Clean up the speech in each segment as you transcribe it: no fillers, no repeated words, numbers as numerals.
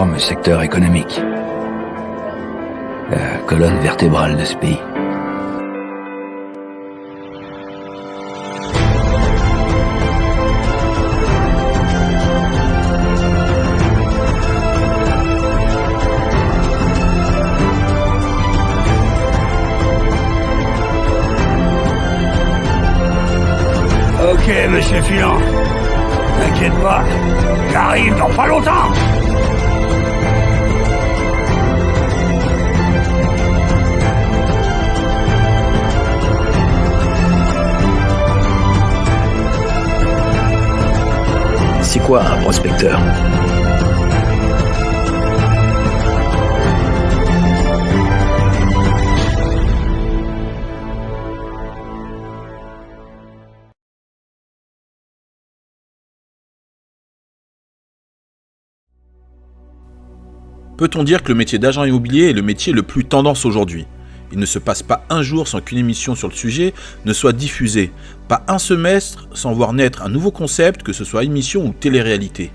énorme secteur économique. La colonne vertébrale de ce pays. Ok, monsieur Filan. T'inquiète pas, j'arrive dans pas longtemps. C'est quoi un prospecteur ? Peut-on dire que le métier d'agent immobilier est le métier le plus tendance aujourd'hui ? Il ne se passe pas un jour sans qu'une émission sur le sujet ne soit diffusée, pas un semestre sans voir naître un nouveau concept, que ce soit émission ou télé-réalité.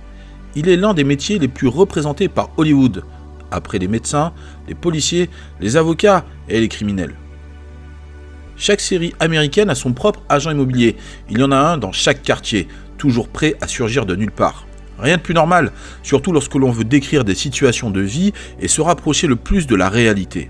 Il est l'un des métiers les plus représentés par Hollywood, après les médecins, les policiers, les avocats et les criminels. Chaque série américaine a son propre agent immobilier, il y en a un dans chaque quartier, toujours prêt à surgir de nulle part. Rien de plus normal, surtout lorsque l'on veut décrire des situations de vie et se rapprocher le plus de la réalité.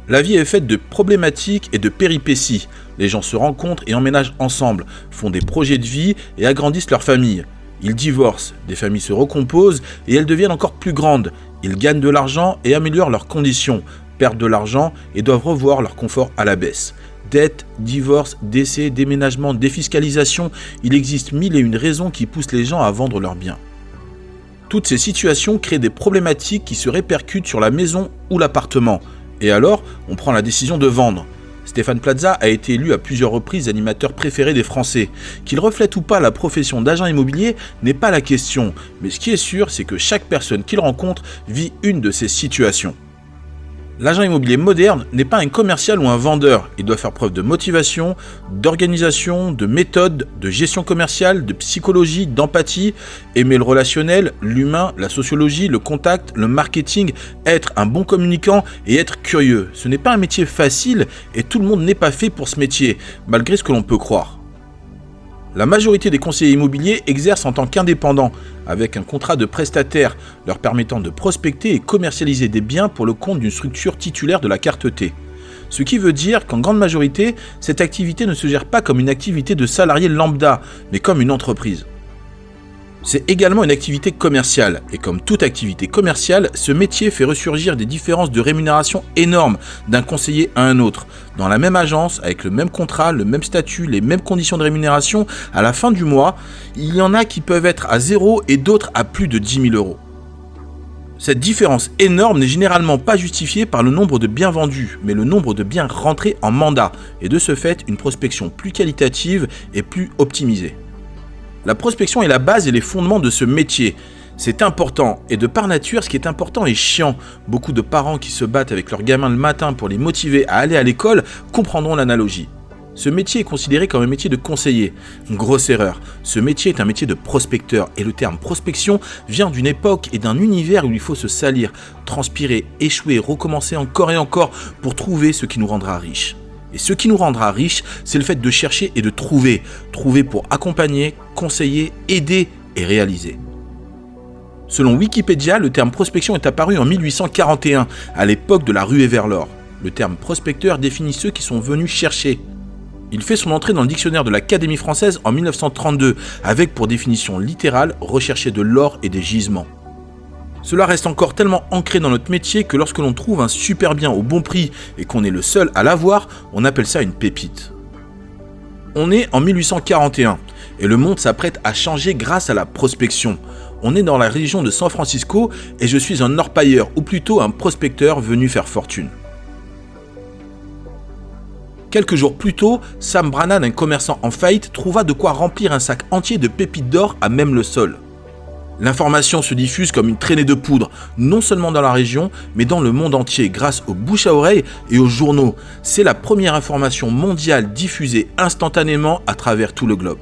La vie est faite de problématiques et de péripéties. Les gens se rencontrent et emménagent ensemble, font des projets de vie et agrandissent leur famille. Ils divorcent, des familles se recomposent et elles deviennent encore plus grandes. Ils gagnent de l'argent et améliorent leurs conditions, perdent de l'argent et doivent revoir leur confort à la baisse. Dettes, divorce, décès, déménagement, défiscalisation, il existe 1001 raisons qui poussent les gens à vendre leurs biens. Toutes ces situations créent des problématiques qui se répercutent sur la maison ou l'appartement. Et alors, on prend la décision de vendre. Stéphane Plaza a été élu à plusieurs reprises animateur préféré des Français. Qu'il reflète ou pas la profession d'agent immobilier n'est pas la question, mais ce qui est sûr, c'est que chaque personne qu'il rencontre vit une de ces situations. L'agent immobilier moderne n'est pas un commercial ou un vendeur. Il doit faire preuve de motivation, d'organisation, de méthode, de gestion commerciale, de psychologie, d'empathie, aimer le relationnel, l'humain, la sociologie, le contact, le marketing, être un bon communicant et être curieux. Ce n'est pas un métier facile et tout le monde n'est pas fait pour ce métier, malgré ce que l'on peut croire. La majorité des conseillers immobiliers exercent en tant qu'indépendants, avec un contrat de prestataire leur permettant de prospecter et commercialiser des biens pour le compte d'une structure titulaire de la carte T. Ce qui veut dire qu'en grande majorité, cette activité ne se gère pas comme une activité de salarié lambda, mais comme une entreprise. C'est également une activité commerciale, et comme toute activité commerciale, ce métier fait ressurgir des différences de rémunération énormes d'un conseiller à un autre. Dans la même agence, avec le même contrat, le même statut, les mêmes conditions de rémunération, à la fin du mois, il y en a qui peuvent être à 0 et d'autres à plus de 10 000 euros. Cette différence énorme n'est généralement pas justifiée par le nombre de biens vendus, mais le nombre de biens rentrés en mandat, et de ce fait, une prospection plus qualitative et plus optimisée. La prospection est la base et les fondements de ce métier. C'est important, et de par nature, ce qui est important est chiant. Beaucoup de parents qui se battent avec leurs gamins le matin pour les motiver à aller à l'école comprendront l'analogie. Ce métier est considéré comme un métier de conseiller. Une grosse erreur. Ce métier est un métier de prospecteur, et le terme prospection vient d'une époque et d'un univers où il faut se salir, transpirer, échouer, recommencer encore et encore pour trouver ce qui nous rendra riches. Et ce qui nous rendra riches, c'est le fait de chercher et de trouver. Trouver pour accompagner, conseiller, aider et réaliser. Selon Wikipédia, le terme prospection est apparu en 1841, à l'époque de la ruée vers l'or. Le terme prospecteur définit ceux qui sont venus chercher. Il fait son entrée dans le dictionnaire de l'Académie française en 1932, avec pour définition littérale rechercher de l'or et des gisements. Cela reste encore tellement ancré dans notre métier que lorsque l'on trouve un super bien au bon prix et qu'on est le seul à l'avoir, on appelle ça une pépite. On est en 1841 et le monde s'apprête à changer grâce à la prospection. On est dans la région de San Francisco et je suis un orpailleur ou plutôt un prospecteur venu faire fortune. Quelques jours plus tôt, Sam Brannan, un commerçant en faillite, trouva de quoi remplir un sac entier de pépites d'or à même le sol. L'information se diffuse comme une traînée de poudre, non seulement dans la région, mais dans le monde entier, grâce aux bouche à oreille et aux journaux. C'est la première information mondiale diffusée instantanément à travers tout le globe.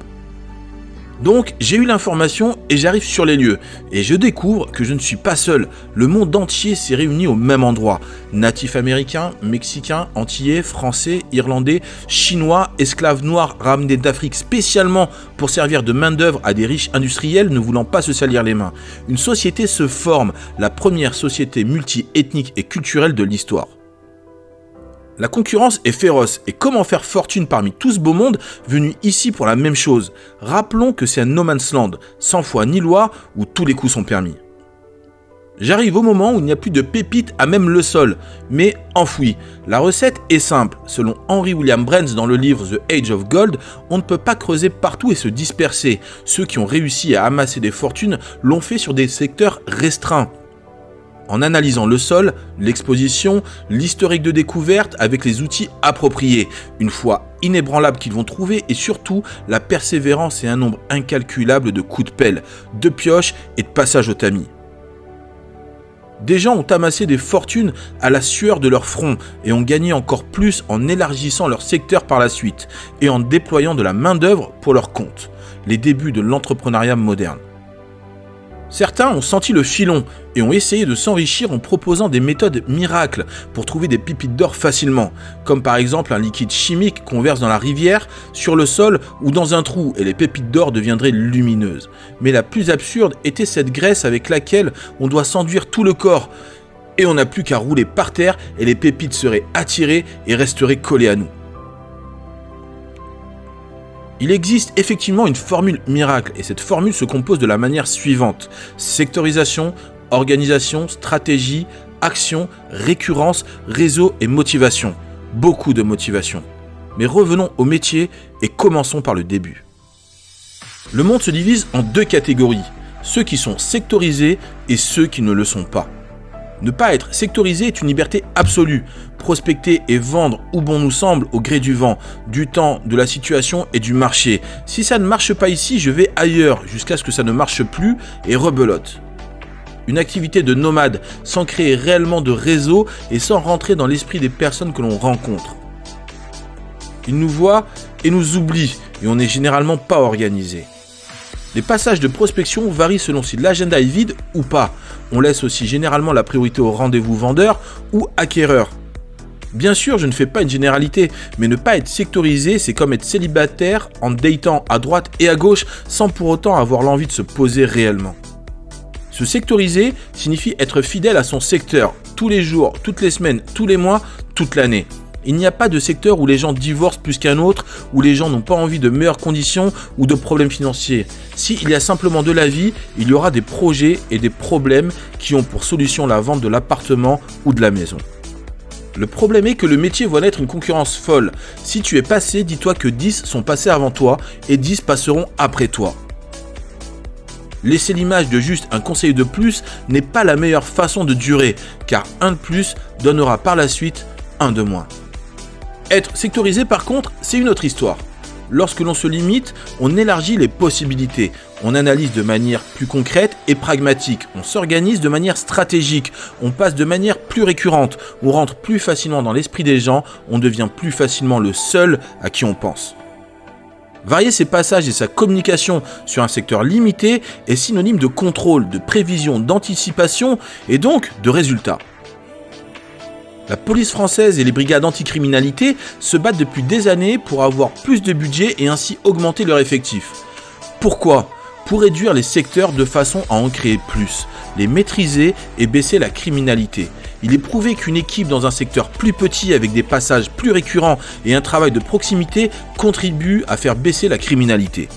Donc j'ai eu l'information et j'arrive sur les lieux. Et je découvre que je ne suis pas seul. Le monde entier s'est réuni au même endroit. Natifs américains, mexicains, antillais, français, irlandais, chinois, esclaves noirs ramenés d'Afrique spécialement pour servir de main-d'œuvre à des riches industriels ne voulant pas se salir les mains. Une société se forme, la première société multi-ethnique et culturelle de l'histoire. La concurrence est féroce et comment faire fortune parmi tout ce beau monde venu ici pour la même chose? Rappelons que c'est un no man's land, sans foi ni loi, où tous les coups sont permis. J'arrive au moment où il n'y a plus de pépites à même le sol, mais enfouies. La recette est simple. Selon Henry William Brands dans le livre The Age of Gold, on ne peut pas creuser partout et se disperser. Ceux qui ont réussi à amasser des fortunes l'ont fait sur des secteurs restreints. En analysant le sol, l'exposition, l'historique de découverte avec les outils appropriés, une foi inébranlable qu'ils vont trouver et surtout la persévérance et un nombre incalculable de coups de pelle, de pioches et de passages au tamis. Des gens ont amassé des fortunes à la sueur de leur front et ont gagné encore plus en élargissant leur secteur par la suite et en déployant de la main-d'œuvre pour leur compte, les débuts de l'entrepreneuriat moderne. Certains ont senti le filon et ont essayé de s'enrichir en proposant des méthodes miracles pour trouver des pépites d'or facilement, comme par exemple un liquide chimique qu'on verse dans la rivière, sur le sol ou dans un trou et les pépites d'or deviendraient lumineuses. Mais la plus absurde était cette graisse avec laquelle on doit s'enduire tout le corps et on n'a plus qu'à rouler par terre et les pépites seraient attirées et resteraient collées à nous. Il existe effectivement une formule miracle et cette formule se compose de la manière suivante: sectorisation, organisation, stratégie, action, récurrence, réseau et motivation. Beaucoup de motivation. Mais revenons au métier et commençons par le début. Le monde se divise en deux catégories, ceux qui sont sectorisés et ceux qui ne le sont pas. Ne pas être sectorisé est une liberté absolue. Prospecter et vendre où bon nous semble au gré du vent, du temps, de la situation et du marché. Si ça ne marche pas ici, je vais ailleurs jusqu'à ce que ça ne marche plus et rebelote. Une activité de nomade sans créer réellement de réseau et sans rentrer dans l'esprit des personnes que l'on rencontre. Ils nous voient et nous oublient et on n'est généralement pas organisé. Les passages de prospection varient selon si l'agenda est vide ou pas. On laisse aussi généralement la priorité aux rendez-vous vendeurs ou acquéreurs. Bien sûr, je ne fais pas une généralité, mais ne pas être sectorisé, c'est comme être célibataire en datant à droite et à gauche sans pour autant avoir l'envie de se poser réellement. Se sectoriser signifie être fidèle à son secteur, tous les jours, toutes les semaines, tous les mois, toute l'année. Il n'y a pas de secteur où les gens divorcent plus qu'un autre, où les gens n'ont pas envie de meilleures conditions ou de problèmes financiers. S'il y a simplement de la vie, il y aura des projets et des problèmes qui ont pour solution la vente de l'appartement ou de la maison. Le problème est que le métier voit naître une concurrence folle. Si tu es passé, dis-toi que 10 sont passés avant toi et 10 passeront après toi. Laisser l'image de juste un conseil de plus n'est pas la meilleure façon de durer, car un de plus donnera par la suite un de moins. Être sectorisé par contre, c'est une autre histoire. Lorsque l'on se limite, on élargit les possibilités. On analyse de manière plus concrète et pragmatique. On s'organise de manière stratégique. On passe de manière plus récurrente. On rentre plus facilement dans l'esprit des gens. On devient plus facilement le seul à qui on pense. Varier ses passages et sa communication sur un secteur limité est synonyme de contrôle, de prévision, d'anticipation et donc de résultats. La police française et les brigades anticriminalité se battent depuis des années pour avoir plus de budget et ainsi augmenter leur effectif. Pourquoi ? Pour réduire les secteurs de façon à en créer plus, les maîtriser et baisser la criminalité. Il est prouvé qu'une équipe dans un secteur plus petit avec des passages plus récurrents et un travail de proximité contribue à faire baisser la criminalité.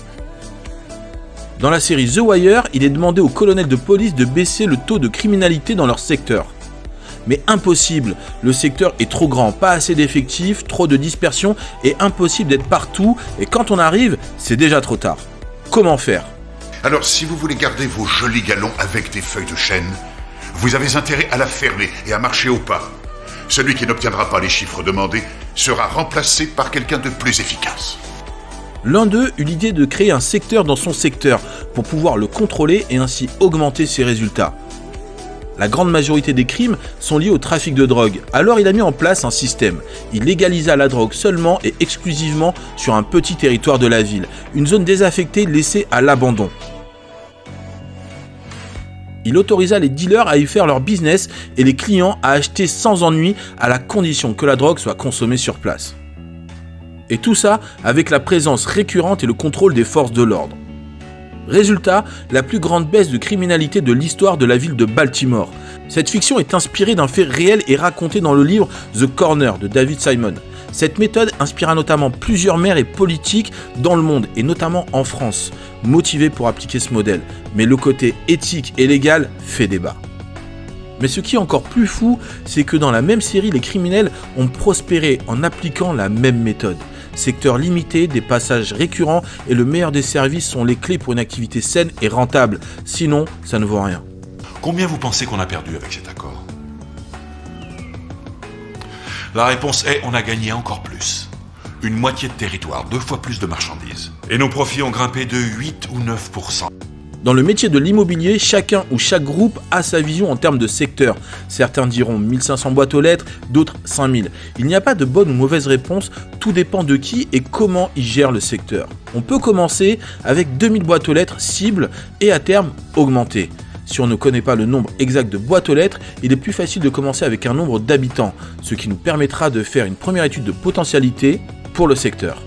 Dans la série The Wire, il est demandé aux colonels de police de baisser le taux de criminalité dans leur secteur. Mais impossible, le secteur est trop grand, pas assez d'effectifs, trop de dispersion et impossible d'être partout et quand on arrive, c'est déjà trop tard. Comment faire ? Alors si vous voulez garder vos jolis galons avec des feuilles de chêne, vous avez intérêt à la fermer et à marcher au pas. Celui qui n'obtiendra pas les chiffres demandés sera remplacé par quelqu'un de plus efficace. L'un d'eux eut l'idée de créer un secteur dans son secteur pour pouvoir le contrôler et ainsi augmenter ses résultats. La grande majorité des crimes sont liés au trafic de drogue. Alors il a mis en place un système. Il légalisa la drogue seulement et exclusivement sur un petit territoire de la ville, une zone désaffectée laissée à l'abandon. Il autorisa les dealers à y faire leur business et les clients à acheter sans ennui à la condition que la drogue soit consommée sur place. Et tout ça avec la présence récurrente et le contrôle des forces de l'ordre. Résultat, la plus grande baisse de criminalité de l'histoire de la ville de Baltimore. Cette fiction est inspirée d'un fait réel et raconté dans le livre The Corner de David Simon. Cette méthode inspira notamment plusieurs maires et politiques dans le monde, et notamment en France, motivés pour appliquer ce modèle. Mais le côté éthique et légal fait débat. Mais ce qui est encore plus fou, c'est que dans la même série, les criminels ont prospéré en appliquant la même méthode. Secteur limité, des passages récurrents et le meilleur des services sont les clés pour une activité saine et rentable. Sinon, ça ne vaut rien. Combien vous pensez qu'on a perdu avec cet accord ? La réponse est on a gagné encore plus. Une moitié de territoire, 2 fois plus de marchandises. Et nos profits ont grimpé de 8 ou 9%. Dans le métier de l'immobilier, chacun ou chaque groupe a sa vision en termes de secteur. Certains diront 1500 boîtes aux lettres, d'autres 5000. Il n'y a pas de bonne ou mauvaise réponse, tout dépend de qui et comment il gère le secteur. On peut commencer avec 2000 boîtes aux lettres cibles et à terme augmenter. Si on ne connaît pas le nombre exact de boîtes aux lettres, il est plus facile de commencer avec un nombre d'habitants, ce qui nous permettra de faire une première étude de potentialité pour le secteur.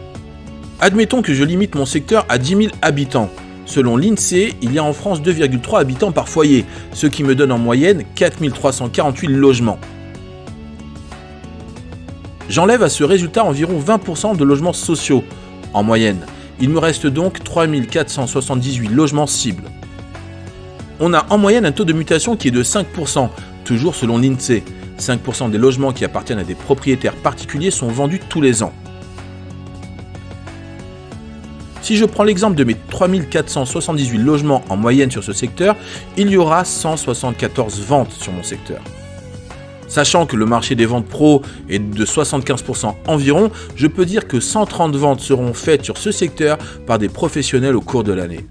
Admettons que je limite mon secteur à 10 000 habitants. Selon l'INSEE, il y a en France 2,3 habitants par foyer, ce qui me donne en moyenne 4 348 logements. J'enlève à ce résultat environ 20% de logements sociaux, en moyenne. Il me reste donc 3 478 logements cibles. On a en moyenne un taux de mutation qui est de 5%, toujours selon l'INSEE. 5% des logements qui appartiennent à des propriétaires particuliers sont vendus tous les ans. Si je prends l'exemple de mes 3478 logements en moyenne sur ce secteur, il y aura 174 ventes sur mon secteur. Sachant que le marché des ventes pro est de 75% environ, je peux dire que 130 ventes seront faites sur ce secteur par des professionnels au cours de l'année.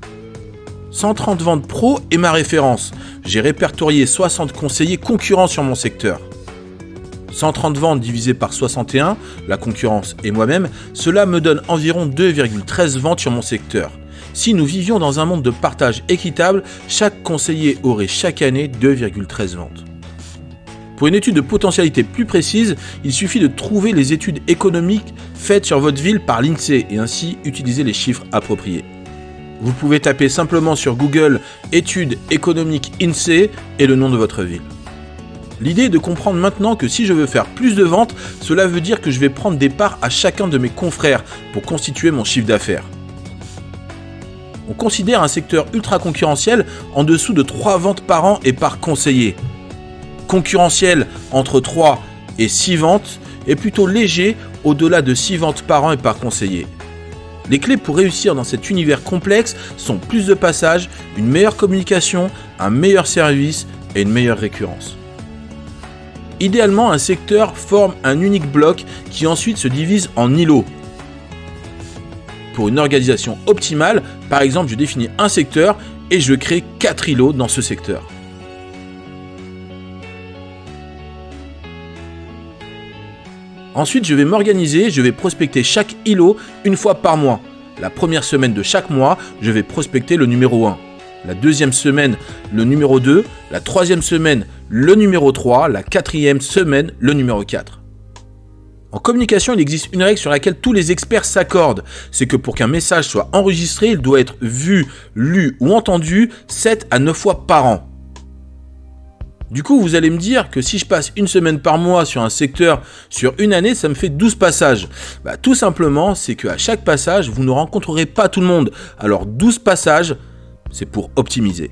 130 ventes pro est ma référence. J'ai répertorié 60 conseillers concurrents sur mon secteur. 130 ventes divisées par 61, la concurrence et moi-même, cela me donne environ 2,13 ventes sur mon secteur. Si nous vivions dans un monde de partage équitable, chaque conseiller aurait chaque année 2,13 ventes. Pour une étude de potentialité plus précise, il suffit de trouver les études économiques faites sur votre ville par l'INSEE et ainsi utiliser les chiffres appropriés. Vous pouvez taper simplement sur Google « Études économiques INSEE » et le nom de votre ville. L'idée est de comprendre maintenant que si je veux faire plus de ventes, cela veut dire que je vais prendre des parts à chacun de mes confrères pour constituer mon chiffre d'affaires. On considère un secteur ultra concurrentiel en dessous de 3 ventes par an et par conseiller. Concurrentiel entre 3 et 6 ventes et plutôt léger au-delà de 6 ventes par an et par conseiller. Les clés pour réussir dans cet univers complexe sont plus de passages, une meilleure communication, un meilleur service et une meilleure récurrence. Idéalement, un secteur forme un unique bloc qui ensuite se divise en îlots. Pour une organisation optimale, par exemple, je définis un secteur et je crée 4 îlots dans ce secteur. Ensuite, je vais m'organiser, je vais prospecter chaque îlot une fois par mois. La première semaine de chaque mois, je vais prospecter le numéro 1. La deuxième semaine, le numéro 2. La troisième semaine, le numéro 3. La quatrième semaine, le numéro 4. En communication, il existe une règle sur laquelle tous les experts s'accordent. C'est que pour qu'un message soit enregistré, il doit être vu, lu ou entendu 7 à 9 fois par an. Du coup, vous allez me dire que si je passe une semaine par mois sur un secteur sur une année, ça me fait 12 passages. Tout simplement, c'est qu'à chaque passage, vous ne rencontrerez pas tout le monde. Alors 12 passages, c'est pour optimiser.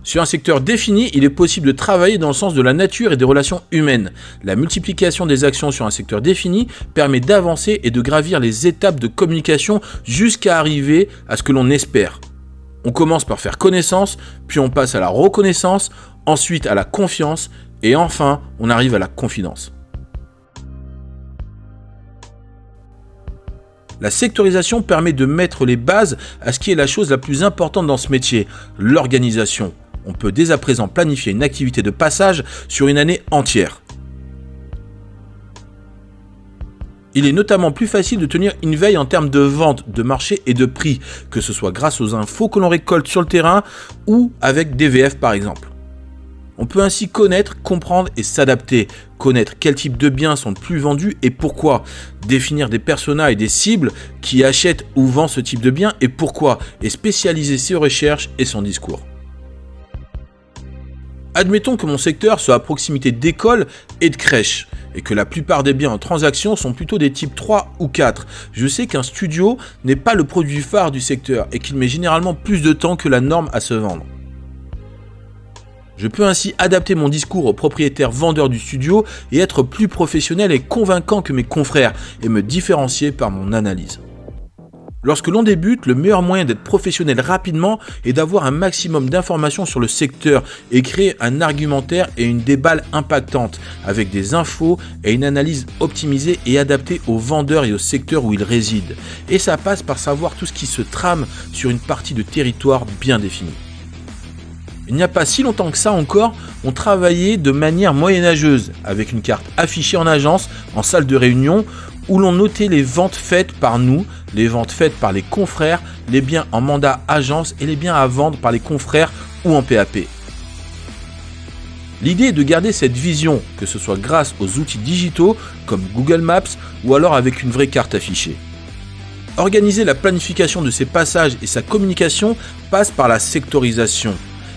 Sur un secteur défini, il est possible de travailler dans le sens de la nature et des relations humaines. La multiplication des actions sur un secteur défini permet d'avancer et de gravir les étapes de communication jusqu'à arriver à ce que l'on espère. On commence par faire connaissance, puis on passe à la reconnaissance, ensuite à la confiance, et enfin, on arrive à la confidence. La sectorisation permet de mettre les bases à ce qui est la chose la plus importante dans ce métier, l'organisation. On peut dès à présent planifier une activité de passage sur une année entière. Il est notamment plus facile de tenir une veille en termes de vente, de marché et de prix, que ce soit grâce aux infos que l'on récolte sur le terrain ou avec DVF par exemple. On peut ainsi connaître, comprendre et s'adapter, connaître quel type de biens sont le plus vendus et pourquoi, définir des personas et des cibles qui achètent ou vendent ce type de biens et pourquoi, et spécialiser ses recherches et son discours. Admettons que mon secteur soit à proximité d'écoles et de crèches, et que la plupart des biens en transaction sont plutôt des types 3 ou 4. Je sais qu'un studio n'est pas le produit phare du secteur et qu'il met généralement plus de temps que la norme à se vendre. Je peux ainsi adapter mon discours aux propriétaires vendeurs du studio et être plus professionnel et convaincant que mes confrères et me différencier par mon analyse. Lorsque l'on débute, le meilleur moyen d'être professionnel rapidement est d'avoir un maximum d'informations sur le secteur et créer un argumentaire et une déballe impactante avec des infos et une analyse optimisée et adaptée aux vendeurs et au secteur où ils résident. Et ça passe par savoir tout ce qui se trame sur une partie de territoire bien définie. Il n'y a pas si longtemps que ça encore, on travaillait de manière moyenâgeuse, avec une carte affichée en agence, en salle de réunion, où l'on notait les ventes faites par nous, les ventes faites par les confrères, les biens en mandat agence et les biens à vendre par les confrères ou en PAP. L'idée est de garder cette vision, que ce soit grâce aux outils digitaux comme Google Maps ou alors avec une vraie carte affichée. Organiser la planification de ces passages et sa communication passe par la sectorisation.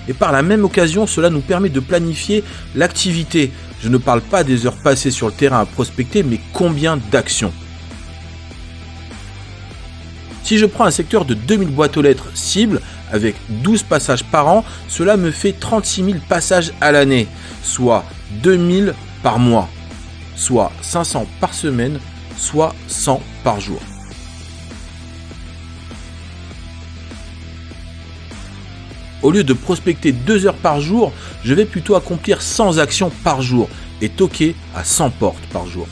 Et par la même occasion, cela nous permet de planifier l'activité. Je ne parle pas des heures passées sur le terrain à prospecter, mais combien d'actions. Si je prends un secteur de 2000 boîtes aux lettres cibles, avec 12 passages par an, cela me fait 36 000 passages à l'année, soit 2000 par mois, soit 500 par semaine, soit 100 par jour. Au lieu de prospecter 2 heures par jour, je vais plutôt accomplir 100 actions par jour et toquer à 100 portes par jour.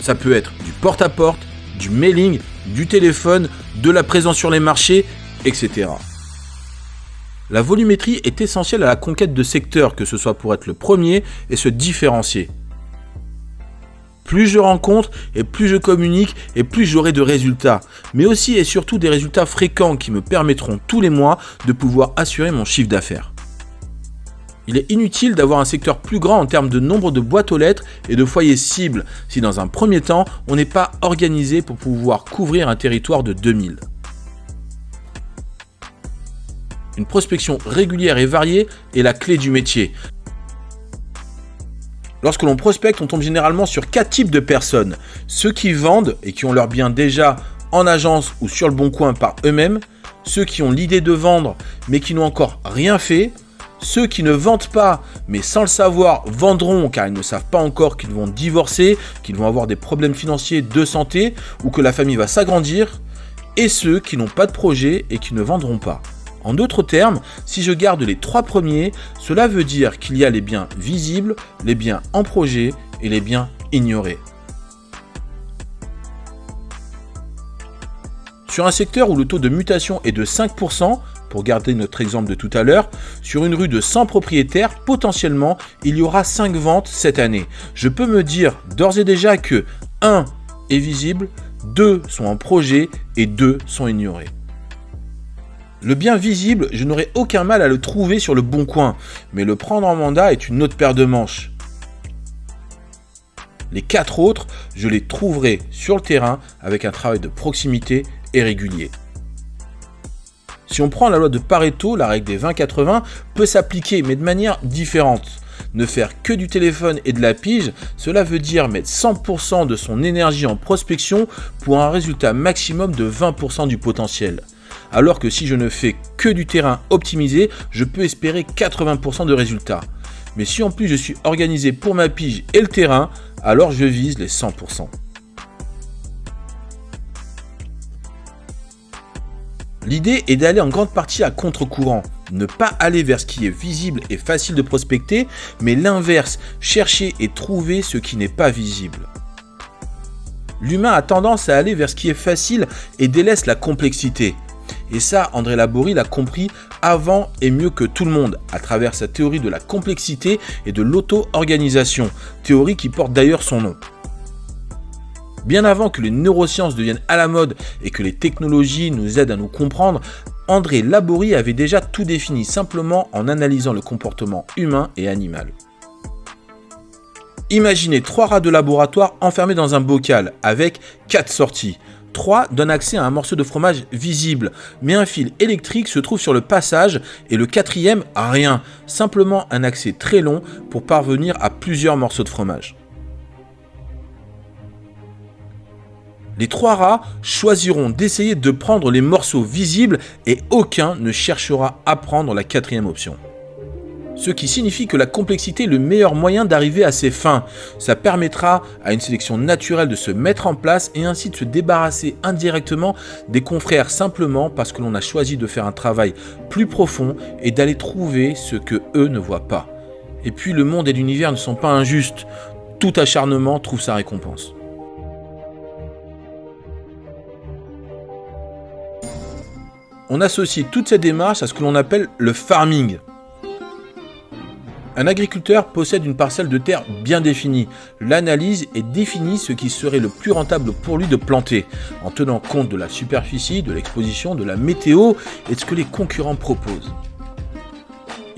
Ça peut être du porte-à-porte, du mailing, du téléphone, de la présence sur les marchés, etc. La volumétrie est essentielle à la conquête de secteurs, que ce soit pour être le premier et se différencier. Plus je rencontre et plus je communique et plus j'aurai de résultats, mais aussi et surtout des résultats fréquents qui me permettront tous les mois de pouvoir assurer mon chiffre d'affaires. Il est inutile d'avoir un secteur plus grand en termes de nombre de boîtes aux lettres et de foyers cibles si dans un premier temps on n'est pas organisé pour pouvoir couvrir un territoire de 2000. Une prospection régulière et variée est la clé du métier. Lorsque l'on prospecte, on tombe généralement sur 4 types de personnes. Ceux qui vendent et qui ont leurs biens déjà en agence ou sur le bon coin par eux-mêmes, ceux qui ont l'idée de vendre mais qui n'ont encore rien fait, ceux qui ne vendent pas mais sans le savoir vendront car ils ne savent pas encore qu'ils vont divorcer, qu'ils vont avoir des problèmes financiers, de santé ou que la famille va s'agrandir, et ceux qui n'ont pas de projet et qui ne vendront pas. En d'autres termes, si je garde les 3 premiers, cela veut dire qu'il y a les biens visibles, les biens en projet et les biens ignorés. Sur un secteur où le taux de mutation est de 5%, pour garder notre exemple de tout à l'heure, sur une rue de 100 propriétaires, potentiellement, il y aura 5 ventes cette année. Je peux me dire d'ores et déjà que 1 est visible, 2 sont en projet et 2 sont ignorés. Le bien visible, je n'aurai aucun mal à le trouver sur le bon coin, mais le prendre en mandat est une autre paire de manches. Les 4 autres, je les trouverai sur le terrain avec un travail de proximité et régulier. Si on prend la loi de Pareto, la règle des 20-80 peut s'appliquer, mais de manière différente. Ne faire que du téléphone et de la pige, cela veut dire mettre 100% de son énergie en prospection pour un résultat maximum de 20% du potentiel. Alors que si je ne fais que du terrain optimisé, je peux espérer 80% de résultats. Mais si en plus je suis organisé pour ma pige et le terrain, alors je vise les 100%. L'idée est d'aller en grande partie à contre-courant. Ne pas aller vers ce qui est visible et facile de prospecter, mais l'inverse, chercher et trouver ce qui n'est pas visible. L'humain a tendance à aller vers ce qui est facile et délaisse la complexité. Et ça, André Laborie l'a compris avant et mieux que tout le monde, à travers sa théorie de la complexité et de l'auto-organisation, théorie qui porte d'ailleurs son nom. Bien avant que les neurosciences deviennent à la mode et que les technologies nous aident à nous comprendre, André Laborie avait déjà tout défini simplement en analysant le comportement humain et animal. Imaginez 3 rats de laboratoire enfermés dans un bocal avec 4 sorties. 3 donnent accès à un morceau de fromage visible, mais un fil électrique se trouve sur le passage et le 4e, rien, simplement un accès très long pour parvenir à plusieurs morceaux de fromage. Les 3 rats choisiront d'essayer de prendre les morceaux visibles et aucun ne cherchera à prendre la 4e option. Ce qui signifie que la complexité est le meilleur moyen d'arriver à ses fins. Ça permettra à une sélection naturelle de se mettre en place et ainsi de se débarrasser indirectement des confrères simplement parce que l'on a choisi de faire un travail plus profond et d'aller trouver ce que eux ne voient pas. Et puis le monde et l'univers ne sont pas injustes. Tout acharnement trouve sa récompense. On associe toute cette démarche à ce que l'on appelle le farming. Un agriculteur possède une parcelle de terre bien définie, l'analyse et définit ce qui serait le plus rentable pour lui de planter, en tenant compte de la superficie, de l'exposition, de la météo et de ce que les concurrents proposent.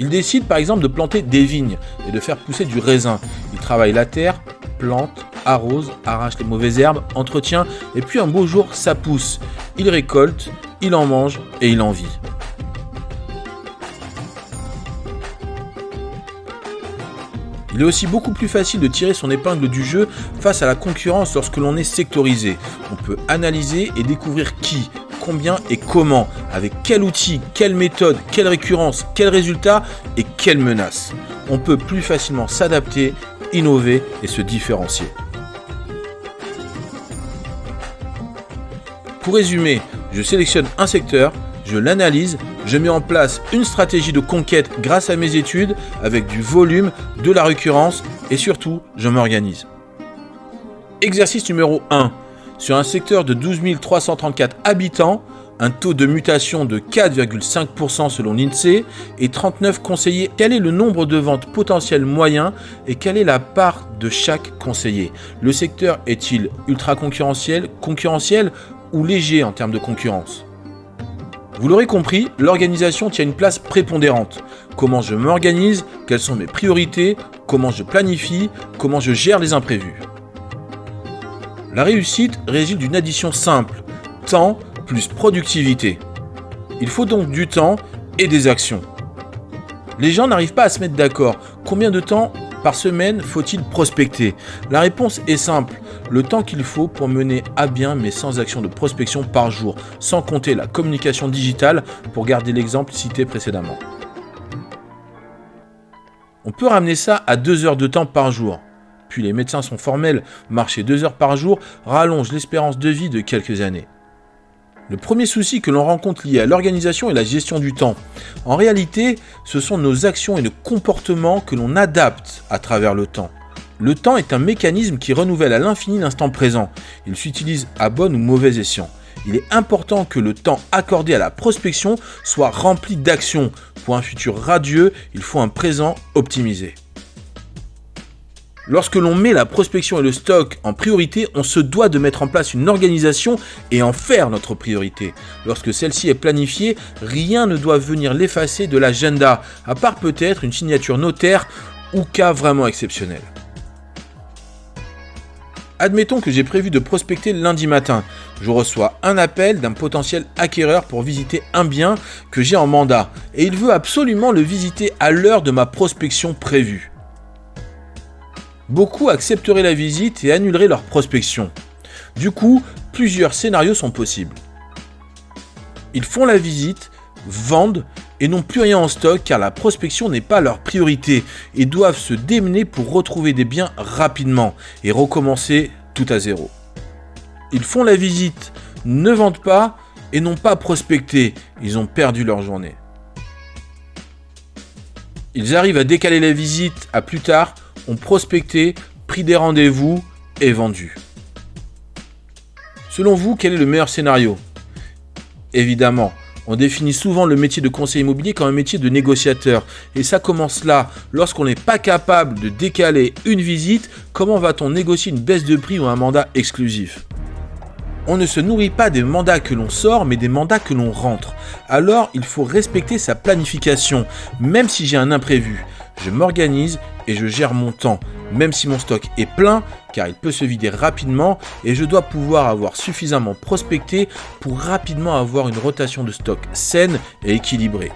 Il décide par exemple de planter des vignes et de faire pousser du raisin. Il travaille la terre, plante, arrose, arrache les mauvaises herbes, entretient et puis un beau jour ça pousse. Il récolte, il en mange et il en vit. Il est aussi beaucoup plus facile de tirer son épingle du jeu face à la concurrence lorsque l'on est sectorisé. On peut analyser et découvrir qui, combien et comment, avec quel outil, quelle méthode, quelle récurrence, quel résultat et quelle menace. On peut plus facilement s'adapter, innover et se différencier. Pour résumer, je sélectionne un secteur, je l'analyse, je mets en place une stratégie de conquête grâce à mes études avec du volume, de la récurrence et surtout, je m'organise. Exercice numéro 1. Sur un secteur de 12 334 habitants, un taux de mutation de 4,5% selon l'INSEE et 39 conseillers. Quel est le nombre de ventes potentielles moyen et quelle est la part de chaque conseiller? Le secteur est-il ultra concurrentiel ou léger en termes de concurrence? Vous l'aurez compris, l'organisation tient une place prépondérante. Comment je m'organise, quelles sont mes priorités, comment je planifie, comment je gère les imprévus. La réussite résulte d'une addition simple, temps plus productivité. Il faut donc du temps et des actions. Les gens n'arrivent pas à se mettre d'accord. Combien de temps par semaine faut-il prospecter? La réponse est simple. Le temps qu'il faut pour mener à bien mes 100 actions de prospection par jour, sans compter la communication digitale pour garder l'exemple cité précédemment. On peut ramener ça à 2 heures de temps par jour. Puis les médecins sont formels, marcher 2 heures par jour rallonge l'espérance de vie de quelques années. Le premier souci que l'on rencontre lié à l'organisation est la gestion du temps. En réalité, ce sont nos actions et nos comportements que l'on adapte à travers le temps. Le temps est un mécanisme qui renouvelle à l'infini l'instant présent. Il s'utilise à bon ou mauvais escient. Il est important que le temps accordé à la prospection soit rempli d'actions. Pour un futur radieux, il faut un présent optimisé. Lorsque l'on met la prospection et le stock en priorité, on se doit de mettre en place une organisation et en faire notre priorité. Lorsque celle-ci est planifiée, rien ne doit venir l'effacer de l'agenda, à part peut-être une signature notaire ou cas vraiment exceptionnel. Admettons que j'ai prévu de prospecter lundi matin. Je reçois un appel d'un potentiel acquéreur pour visiter un bien que j'ai en mandat et il veut absolument le visiter à l'heure de ma prospection prévue. Beaucoup accepteraient la visite et annuleraient leur prospection. Du coup, plusieurs scénarios sont possibles. Ils font la visite, vendent et n'ont plus rien en stock car la prospection n'est pas leur priorité et doivent se démener pour retrouver des biens rapidement et recommencer tout à zéro. Ils font la visite, ne vendent pas et n'ont pas prospecté, ils ont perdu leur journée. Ils arrivent à décaler la visite à plus tard, ont prospecté, pris des rendez-vous et vendu. Selon vous, quel est le meilleur scénario ? Évidemment, On définit souvent le métier de conseiller immobilier comme un métier de négociateur. Et ça commence là. Lorsqu'on n'est pas capable de décaler une visite, comment va-t-on négocier une baisse de prix ou un mandat exclusif ? On ne se nourrit pas des mandats que l'on sort, mais des mandats que l'on rentre. Alors, il faut respecter sa planification, même si j'ai un imprévu. Je m'organise et je gère mon temps, même si mon stock est plein, car il peut se vider rapidement et je dois pouvoir avoir suffisamment prospecté pour rapidement avoir une rotation de stock saine et équilibrée.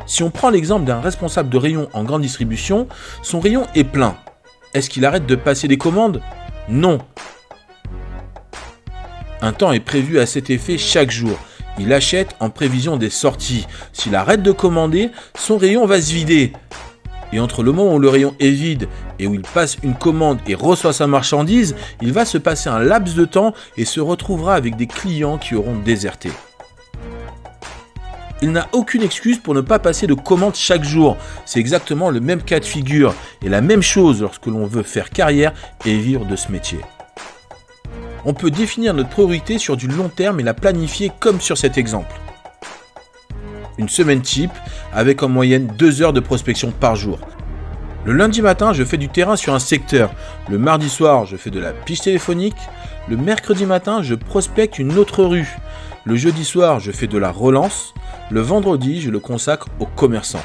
Si on prend l'exemple d'un responsable de rayon en grande distribution, son rayon est plein. Est-ce qu'il arrête de passer des commandes ? Non. Un temps est prévu à cet effet chaque jour. Il achète en prévision des sorties. S'il arrête de commander, son rayon va se vider. Et entre le moment où le rayon est vide et où il passe une commande et reçoit sa marchandise, il va se passer un laps de temps et se retrouvera avec des clients qui auront déserté. Il n'a aucune excuse pour ne pas passer de commandes chaque jour. C'est exactement le même cas de figure et la même chose lorsque l'on veut faire carrière et vivre de ce métier. On peut définir notre priorité sur du long terme et la planifier comme sur cet exemple. Une semaine type avec en moyenne 2 heures de prospection par jour. Le lundi matin, je fais du terrain sur un secteur. Le mardi soir, je fais de la pige téléphonique. Le mercredi matin, je prospecte une autre rue. Le jeudi soir, je fais de la relance. Le vendredi, je le consacre aux commerçants.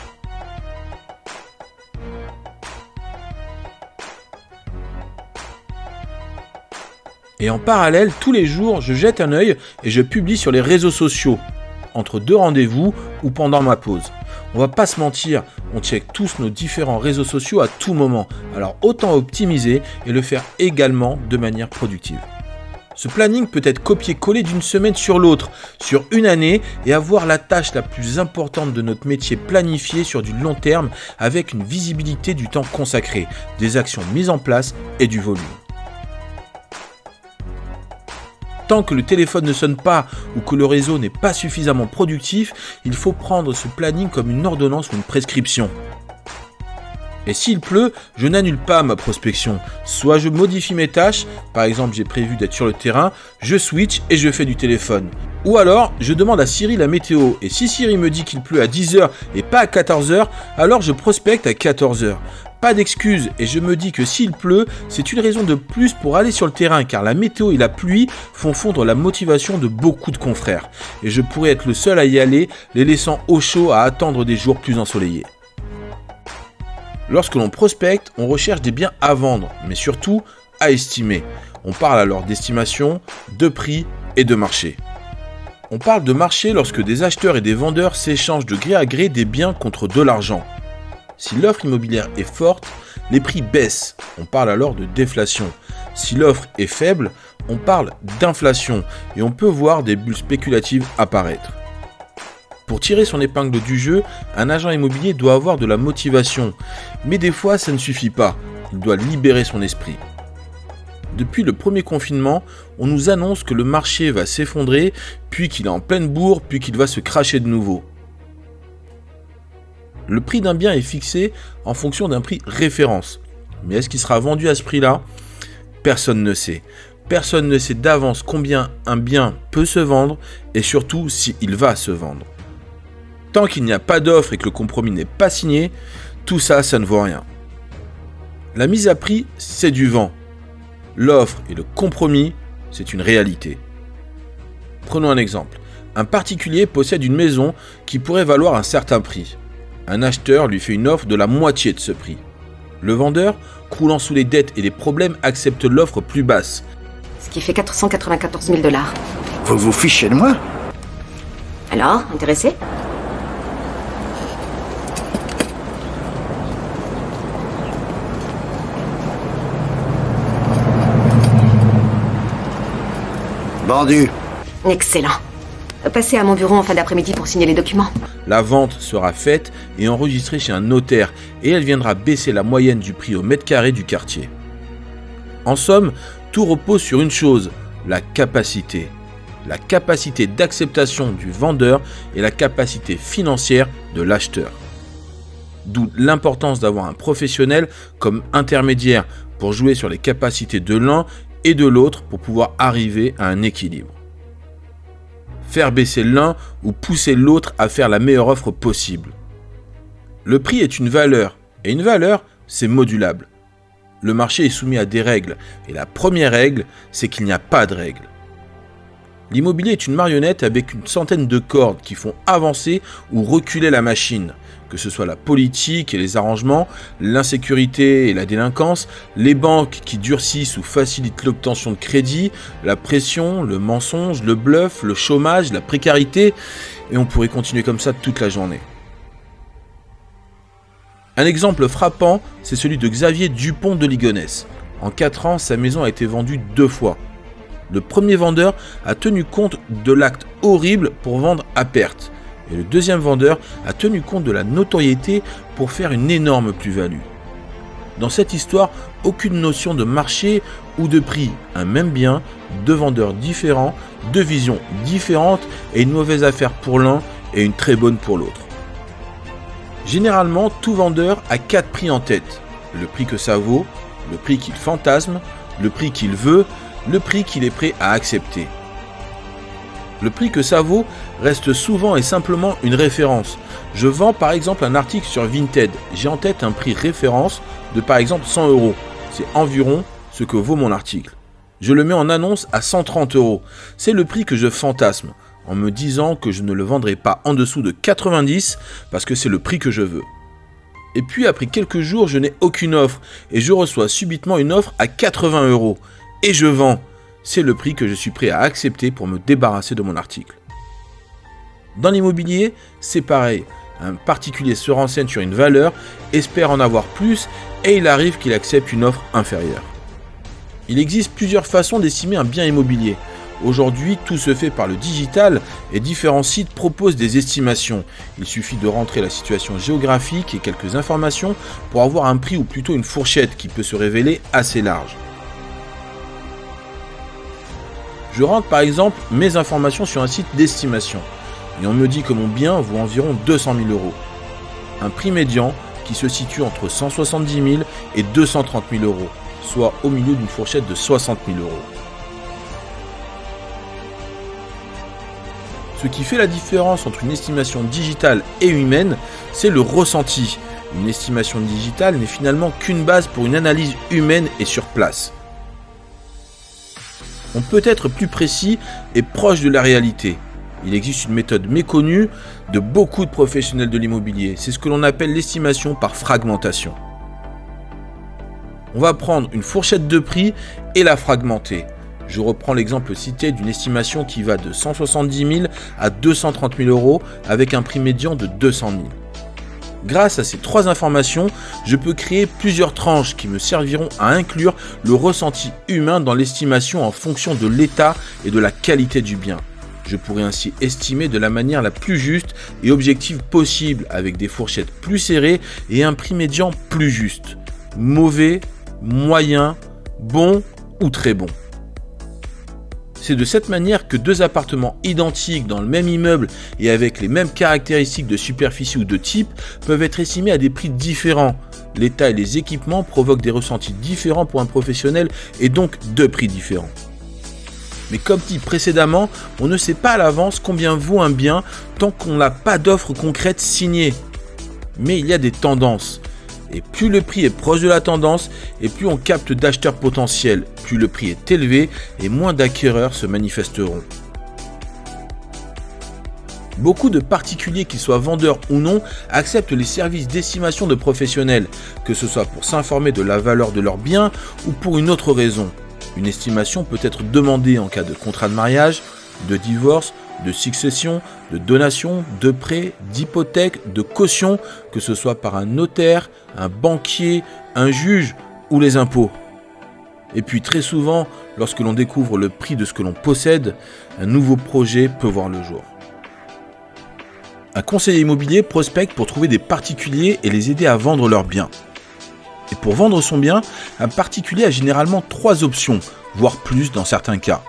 Et en parallèle, tous les jours, je jette un œil et je publie sur les réseaux sociaux, entre 2 rendez-vous ou pendant ma pause. On va pas se mentir, on check tous nos différents réseaux sociaux à tout moment, alors autant optimiser et le faire également de manière productive. Ce planning peut être copié-collé d'une semaine sur l'autre, sur une année, et avoir la tâche la plus importante de notre métier planifiée sur du long terme avec une visibilité du temps consacré, des actions mises en place et du volume. Tant que le téléphone ne sonne pas ou que le réseau n'est pas suffisamment productif, il faut prendre ce planning comme une ordonnance ou une prescription. Et s'il pleut, je n'annule pas ma prospection. Soit je modifie mes tâches, par exemple j'ai prévu d'être sur le terrain, je switch et je fais du téléphone. Ou alors, je demande à Siri la météo, et si Siri me dit qu'il pleut à 10h et pas à 14h, alors je prospecte à 14h. Pas d'excuses, et je me dis que s'il pleut, c'est une raison de plus pour aller sur le terrain, car la météo et la pluie font fondre la motivation de beaucoup de confrères. Et je pourrais être le seul à y aller, les laissant au chaud à attendre des jours plus ensoleillés. Lorsque l'on prospecte, on recherche des biens à vendre, mais surtout à estimer. On parle alors d'estimation, de prix et de marché. On parle de marché lorsque des acheteurs et des vendeurs s'échangent de gré à gré des biens contre de l'argent. Si l'offre immobilière est forte, les prix baissent. On parle alors de déflation. Si l'offre est faible, on parle d'inflation et on peut voir des bulles spéculatives apparaître. Pour tirer son épingle du jeu, un agent immobilier doit avoir de la motivation. Mais des fois, ça ne suffit pas. Il doit libérer son esprit. Depuis le premier confinement, on nous annonce que le marché va s'effondrer, puis qu'il est en pleine bourre, puis qu'il va se cracher de nouveau. Le prix d'un bien est fixé en fonction d'un prix référence. Mais est-ce qu'il sera vendu à ce prix-là ? Personne ne sait. Personne ne sait d'avance combien un bien peut se vendre et surtout s'il va se vendre. Tant qu'il n'y a pas d'offre et que le compromis n'est pas signé, tout ça, ça ne vaut rien. La mise à prix, c'est du vent. L'offre et le compromis, c'est une réalité. Prenons un exemple. Un particulier possède une maison qui pourrait valoir un certain prix. Un acheteur lui fait une offre de la moitié de ce prix. Le vendeur, croulant sous les dettes et les problèmes, accepte l'offre plus basse. Ce qui fait 494 000 $. Vous vous fichez de moi? Alors, intéressé? Vendu. Excellent. Passez à mon bureau en fin d'après-midi pour signer les documents. La vente sera faite et enregistrée chez un notaire et elle viendra baisser la moyenne du prix au mètre carré du quartier. En somme, tout repose sur une chose, la capacité. La capacité d'acceptation du vendeur et la capacité financière de l'acheteur. D'où l'importance d'avoir un professionnel comme intermédiaire pour jouer sur les capacités de l'un et de l'autre pour pouvoir arriver à un équilibre. faire baisser l'un ou pousser l'autre à faire la meilleure offre possible. Le prix est une valeur, et une valeur, c'est modulable. Le marché est soumis à des règles, et la première règle, c'est qu'il n'y a pas de règle. L'immobilier est une marionnette avec une centaine de cordes qui font avancer ou reculer la machine, que ce soit la politique et les arrangements, l'insécurité et la délinquance, les banques qui durcissent ou facilitent l'obtention de crédit, la pression, le mensonge, le bluff, le chômage, la précarité, et on pourrait continuer comme ça toute la journée. Un exemple frappant, c'est celui de Xavier Dupont de Ligonnès. En 4 ans, sa maison a été vendue 2 fois. Le premier vendeur a tenu compte de l'acte horrible pour vendre à perte. Et le deuxième vendeur a tenu compte de la notoriété pour faire une énorme plus-value. Dans cette histoire, aucune notion de marché ou de prix. Un même bien, 2 vendeurs différents, 2 visions différentes et une mauvaise affaire pour l'un et une très bonne pour l'autre. Généralement, tout vendeur a 4 prix en tête. Le prix que ça vaut, le prix qu'il fantasme, le prix qu'il veut, le prix qu'il est prêt à accepter. Le prix que ça vaut reste souvent et simplement une référence. Je vends par exemple un article sur Vinted. J'ai en tête un prix référence de par exemple 100 €. C'est environ ce que vaut mon article. Je le mets en annonce à 130 €. C'est le prix que je fantasme, en me disant que je ne le vendrai pas en dessous de 90 parce que c'est le prix que je veux. Et puis après quelques jours, je n'ai aucune offre et je reçois subitement une offre à 80 €. Et je vends. C'est le prix que je suis prêt à accepter pour me débarrasser de mon article. Dans l'immobilier, c'est pareil. Un particulier se renseigne sur une valeur, espère en avoir plus et il arrive qu'il accepte une offre inférieure. Il existe plusieurs façons d'estimer un bien immobilier. Aujourd'hui, tout se fait par le digital et différents sites proposent des estimations. Il suffit de rentrer la situation géographique et quelques informations pour avoir un prix ou plutôt une fourchette qui peut se révéler assez large. Je rentre par exemple mes informations sur un site d'estimation et on me dit que mon bien vaut environ 200 000 €. Un prix médian qui se situe entre 170 000 et 230 000 €, soit au milieu d'une fourchette de 60 000 €. Ce qui fait la différence entre une estimation digitale et humaine, c'est le ressenti. Une estimation digitale n'est finalement qu'une base pour une analyse humaine et sur place. On peut être plus précis et proche de la réalité. Il existe une méthode méconnue de beaucoup de professionnels de l'immobilier. C'est ce que l'on appelle l'estimation par fragmentation. On va prendre une fourchette de prix et la fragmenter. Je reprends l'exemple cité d'une estimation qui va de 170 000 à 230 000 € avec un prix médian de 200 000. Grâce à ces 3 informations, je peux créer plusieurs tranches qui me serviront à inclure le ressenti humain dans l'estimation en fonction de l'état et de la qualité du bien. Je pourrais ainsi estimer de la manière la plus juste et objective possible avec des fourchettes plus serrées et un prix médian plus juste. Mauvais, moyen, bon ou très bon. C'est de cette manière que 2 appartements identiques dans le même immeuble et avec les mêmes caractéristiques de superficie ou de type peuvent être estimés à des prix différents. L'état et les équipements provoquent des ressentis différents pour un professionnel et donc 2 prix différents. Mais comme dit précédemment, on ne sait pas à l'avance combien vaut un bien tant qu'on n'a pas d'offre concrète signée. Mais il y a des tendances. Et plus le prix est proche de la tendance, et plus on capte d'acheteurs potentiels. Plus le prix est élevé, et moins d'acquéreurs se manifesteront. Beaucoup de particuliers, qu'ils soient vendeurs ou non, acceptent les services d'estimation de professionnels, que ce soit pour s'informer de la valeur de leurs biens ou pour une autre raison. Une estimation peut être demandée en cas de contrat de mariage, de divorce, de succession, de donation, de prêt, d'hypothèque, de caution, que ce soit par un notaire, un banquier, un juge ou les impôts. Et puis très souvent, lorsque l'on découvre le prix de ce que l'on possède, un nouveau projet peut voir le jour. Un conseiller immobilier prospecte pour trouver des particuliers et les aider à vendre leurs biens. Et pour vendre son bien, un particulier a généralement 3 options, voire plus dans certains cas.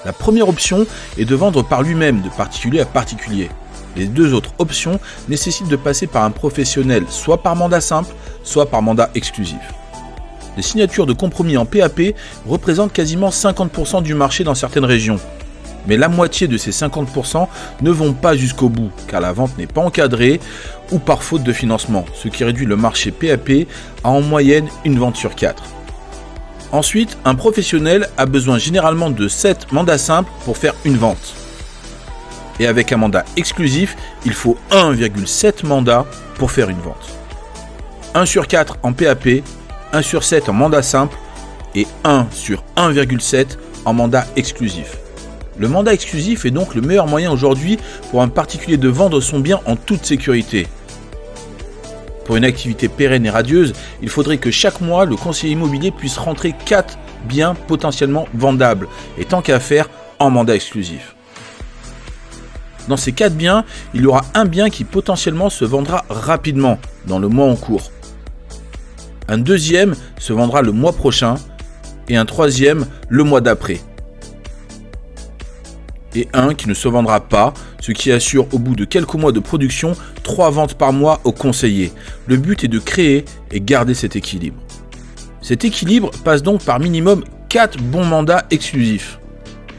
La première option est de vendre par lui-même de particulier à particulier. Les 2 autres options nécessitent de passer par un professionnel, soit par mandat simple, soit par mandat exclusif. Les signatures de compromis en PAP représentent quasiment 50% du marché dans certaines régions. Mais la moitié de ces 50% ne vont pas jusqu'au bout, car la vente n'est pas encadrée ou par faute de financement, ce qui réduit le marché PAP à en moyenne une vente sur 4. Ensuite, un professionnel a besoin généralement de 7 mandats simples pour faire une vente. Et avec un mandat exclusif, il faut 1,7 mandats pour faire une vente. 1 sur 4 en PAP, 1 sur 7 en mandat simple et 1 sur 1,7 en mandat exclusif. Le mandat exclusif est donc le meilleur moyen aujourd'hui pour un particulier de vendre son bien en toute sécurité. Pour une activité pérenne et radieuse, il faudrait que chaque mois, le conseiller immobilier puisse rentrer 4 biens potentiellement vendables, et tant qu'à faire, en mandat exclusif. Dans ces 4 biens, il y aura un bien qui potentiellement se vendra rapidement, dans le mois en cours. Un deuxième se vendra le mois prochain, et un troisième le mois d'après. Et un qui ne se vendra pas, ce qui assure au bout de quelques mois de production 3 ventes par mois au conseiller. Le but est de créer et garder cet équilibre. Cet équilibre passe donc par minimum 4 bons mandats exclusifs.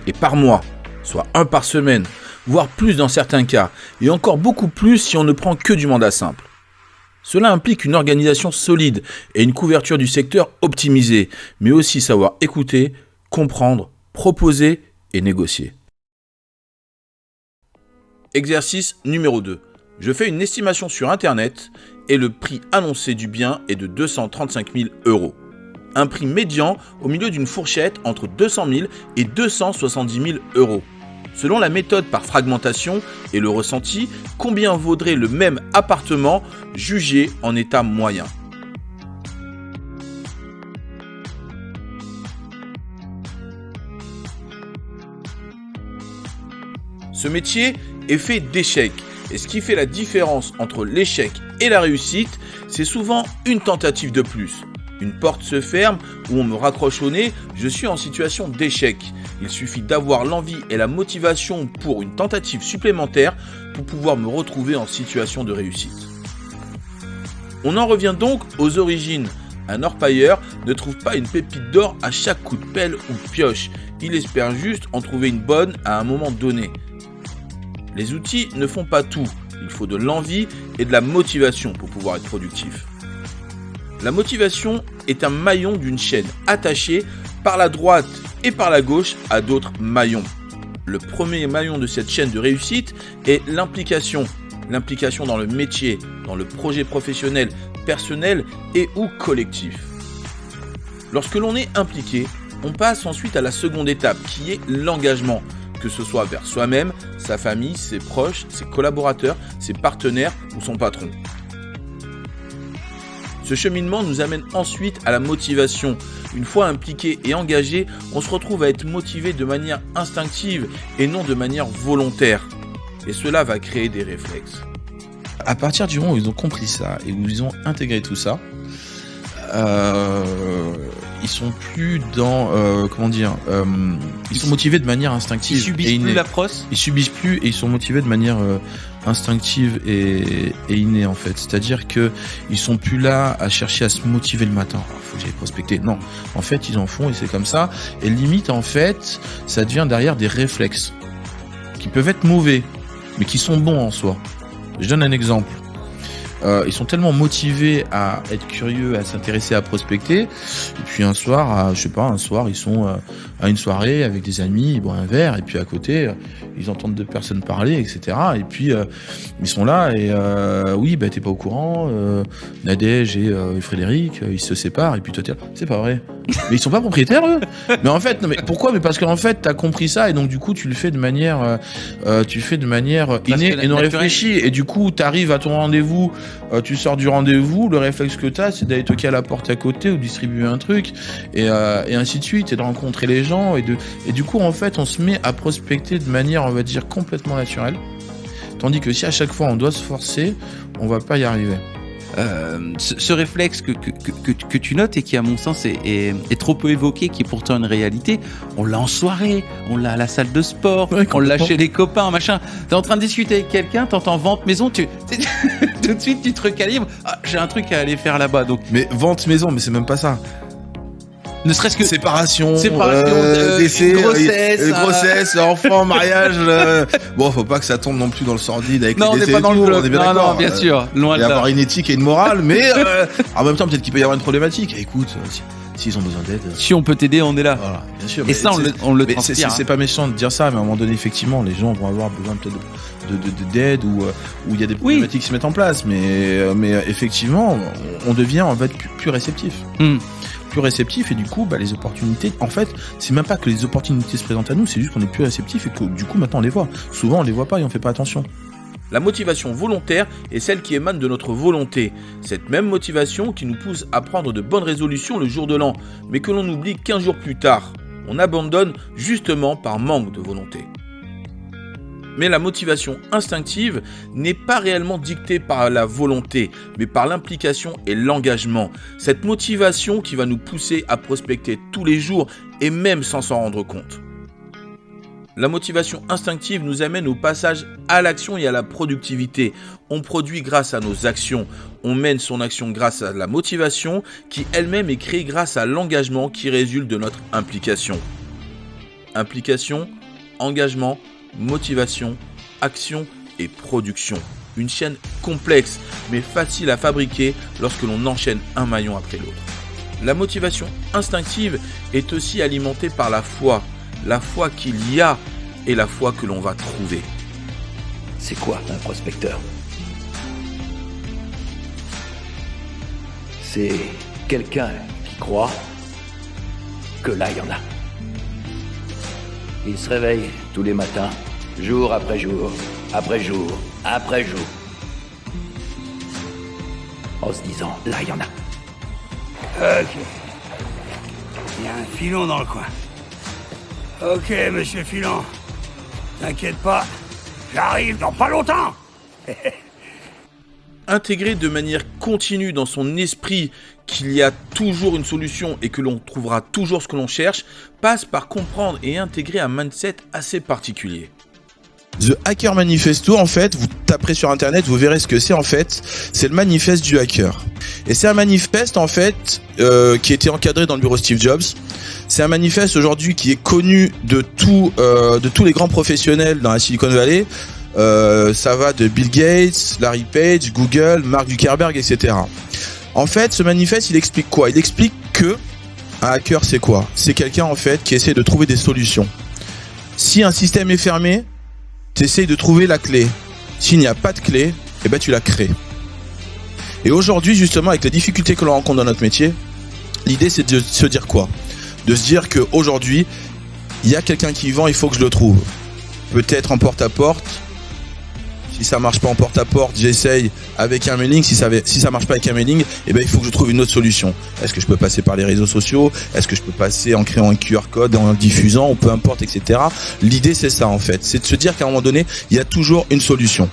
Et par mois, soit 1 par semaine, voire plus dans certains cas, et encore beaucoup plus si on ne prend que du mandat simple. Cela implique une organisation solide et une couverture du secteur optimisée, mais aussi savoir écouter, comprendre, proposer et négocier. Exercice numéro 2. Je fais une estimation sur Internet et le prix annoncé du bien est de 235 000 €. Un prix médian au milieu d'une fourchette entre 200 000 et 270 000 €. Selon la méthode par fragmentation et le ressenti, combien vaudrait le même appartement jugé en état moyen ? Ce métier est fait d'échecs. Et ce qui fait la différence entre l'échec et la réussite, c'est souvent une tentative de plus. Une porte se ferme ou on me raccroche au nez, je suis en situation d'échec. Il suffit d'avoir l'envie et la motivation pour une tentative supplémentaire pour pouvoir me retrouver en situation de réussite. On en revient donc aux origines. Un orpailleur ne trouve pas une pépite d'or à chaque coup de pelle ou de pioche. Il espère juste en trouver une bonne à un moment donné. Les outils ne font pas tout. Il faut de l'envie et de la motivation pour pouvoir être productif. La motivation est un maillon d'une chaîne attachée par la droite et par la gauche à d'autres maillons. Le premier maillon de cette chaîne de réussite est l'implication. L'implication dans le métier, dans le projet professionnel, personnel et ou collectif. Lorsque l'on est impliqué, on passe ensuite à la seconde étape qui est l'engagement, que ce soit vers soi-même, sa famille, ses proches, ses collaborateurs, ses partenaires ou son patron. Ce cheminement nous amène ensuite à la motivation. Une fois impliqué et engagé, on se retrouve à être motivé de manière instinctive et non de manière volontaire. Et cela va créer des réflexes. À partir du moment où ils ont compris ça et où ils ont intégré tout ça, ils sont plus dans ils sont motivés de manière instinctive. Ils subissent plus la prosse. Ils subissent plus et ils sont motivés de manière instinctive et innée en fait. C'est-à-dire que ils sont plus là à chercher à se motiver le matin. Faut que j'aille prospecter. Non, en fait ils en font et c'est comme ça. Et limite en fait, ça devient derrière des réflexes qui peuvent être mauvais, mais qui sont bons en soi. Je donne un exemple. Ils sont tellement motivés à être curieux, à s'intéresser, à prospecter. Et puis un soir, ils sont à une soirée avec des amis, ils boivent un verre, et puis à côté, ils entendent 2 personnes parler, etc. Et puis ils sont là et oui, t'es pas au courant. Nadège et Frédéric, ils se séparent. Et puis toi, c'est pas vrai. Mais ils sont pas propriétaires eux. Mais en fait, non mais pourquoi ? Mais parce qu'en fait, t'as compris ça et donc du coup, tu le fais de manière, innée et non réfléchie. Et du coup, t'arrives à ton rendez-vous. Tu sors du rendez-vous, le réflexe que t'as, c'est d'aller toquer à la porte à côté ou distribuer un truc, et ainsi de suite, et de rencontrer les gens, et du coup, en fait, on se met à prospecter de manière, on va dire, complètement naturelle, tandis que si à chaque fois on doit se forcer, on va pas y arriver. Ce réflexe que tu notes et qui à mon sens est trop peu évoqué, qui est pourtant une réalité, on l'a en soirée, on l'a à la salle de sport, on l'a chez les copains, machin. T'es en train de discuter avec quelqu'un, t'entends vente maison, tout de suite tu te recalibres, j'ai un truc à aller faire là-bas. Donc. Mais vente maison, mais c'est même pas ça. Ne serait-ce que séparation, décès, grossesse, enfant, mariage. Bon, faut pas que ça tombe non plus dans le sordide avec non, les décès. On n'est pas dans le bloc. On est bien d'accord. Non, bien sûr. Loin il de y là. avoir une éthique et une morale, mais en même temps, peut-être qu'il peut y avoir une problématique. Écoute, s'ils ont besoin d'aide. Si on peut t'aider, on est là. Voilà, bien sûr. Et ça, on le mais transpire. c'est pas méchant de dire ça, mais à un moment donné, effectivement, les gens vont avoir besoin peut-être d'aide ou il y a des problématiques qui se mettent en place. Mais effectivement, on devient en fait plus réceptif. Plus réceptif et du coup les opportunités, en fait c'est même pas que les opportunités se présentent à nous, c'est juste qu'on est plus réceptif et que du coup maintenant on les voit. Souvent on les voit pas et on fait pas attention. La motivation volontaire est celle qui émane de notre volonté. Cette même motivation qui nous pousse à prendre de bonnes résolutions le jour de l'an, mais que l'on oublie 15 jours plus tard. On abandonne justement par manque de volonté. Mais la motivation instinctive n'est pas réellement dictée par la volonté, mais par l'implication et l'engagement. Cette motivation qui va nous pousser à prospecter tous les jours et même sans s'en rendre compte. La motivation instinctive nous amène au passage à l'action et à la productivité. On produit grâce à nos actions. On mène son action grâce à la motivation qui elle-même est créée grâce à l'engagement qui résulte de notre implication. Implication, engagement, motivation, action et production. Une chaîne complexe mais facile à fabriquer lorsque l'on enchaîne un maillon après l'autre. La motivation instinctive est aussi alimentée par la foi qu'il y a et la foi que l'on va trouver. C'est quoi un prospecteur? C'est quelqu'un qui croit que là, il y en a. Il se réveille tous les matins, jour après jour, après jour, après jour, en se disant, là, il y en a. Ok. Il y a un filon dans le coin. Ok, monsieur Filon. T'inquiète pas, j'arrive dans pas longtemps. Intégrer de manière continue dans son esprit qu'il y a toujours une solution et que l'on trouvera toujours ce que l'on cherche, passe par comprendre et intégrer un mindset assez particulier. The Hacker Manifesto, en fait, vous taperez sur internet, vous verrez ce que c'est en fait. C'est le manifeste du hacker. Et c'est un manifeste en fait qui a été encadré dans le bureau Steve Jobs. C'est un manifeste aujourd'hui qui est connu de tous les grands professionnels dans la Silicon Valley. Ça va de Bill Gates, Larry Page, Google, Mark Zuckerberg, etc. En fait, ce manifeste, il explique quoi? Il explique que un hacker, c'est quoi? C'est quelqu'un en fait qui essaie de trouver des solutions. Si un système est fermé, tu essayes de trouver la clé. S'il n'y a pas de clé, eh ben tu la crées. Et aujourd'hui, justement, avec les difficultés que l'on rencontre dans notre métier, l'idée c'est de se dire quoi? De se dire qu'aujourd'hui, il y a quelqu'un qui vend, il faut que je le trouve. Peut-être en porte-à-porte. Si ça marche pas en porte-à-porte, j'essaye avec un mailing. Si ça marche pas avec un mailing, eh ben il faut que je trouve une autre solution. Est-ce que je peux passer par les réseaux sociaux? Est-ce que je peux passer en créant un QR code, en diffusant, ou peu importe, etc. L'idée c'est ça en fait, c'est de se dire qu'à un moment donné, il y a toujours une solution.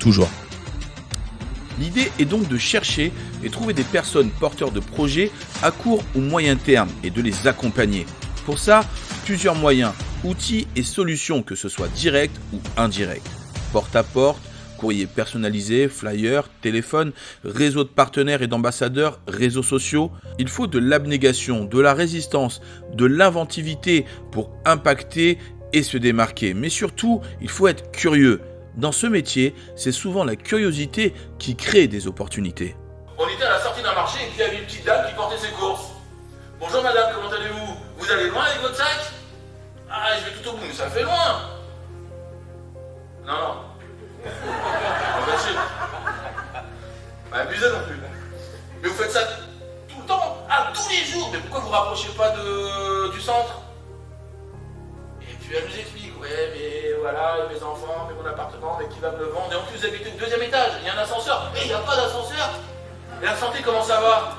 Toujours. L'idée est donc de chercher et trouver des personnes porteurs de projets à court ou moyen terme et de les accompagner. Pour ça, plusieurs moyens, outils et solutions, que ce soit direct ou indirect. Porte-à-porte, courrier personnalisé, flyer, téléphone, réseau de partenaires et d'ambassadeurs, réseaux sociaux. Il faut de l'abnégation, de la résistance, de l'inventivité pour impacter et se démarquer. Mais surtout, il faut être curieux. Dans ce métier, c'est souvent la curiosité qui crée des opportunités. On était à la sortie d'un marché et puis il y avait une petite dame qui portait ses courses. Bonjour madame, comment allez-vous? Vous allez loin avec votre sac? Ah, je vais tout au bout, mais ça fait loin. Non. Bah, abusez non plus. Mais vous faites ça tout le temps, tous les jours. Mais pourquoi vous rapprochez pas du centre? Et puis elle nous explique, ouais, mais voilà, mes enfants, mais mon appartement, mais qui va me le vendre? Et en plus, vous habitez au 2e étage, il y a un ascenseur. Et il n'y a pas d'ascenseur. Et la santé, comment ça va?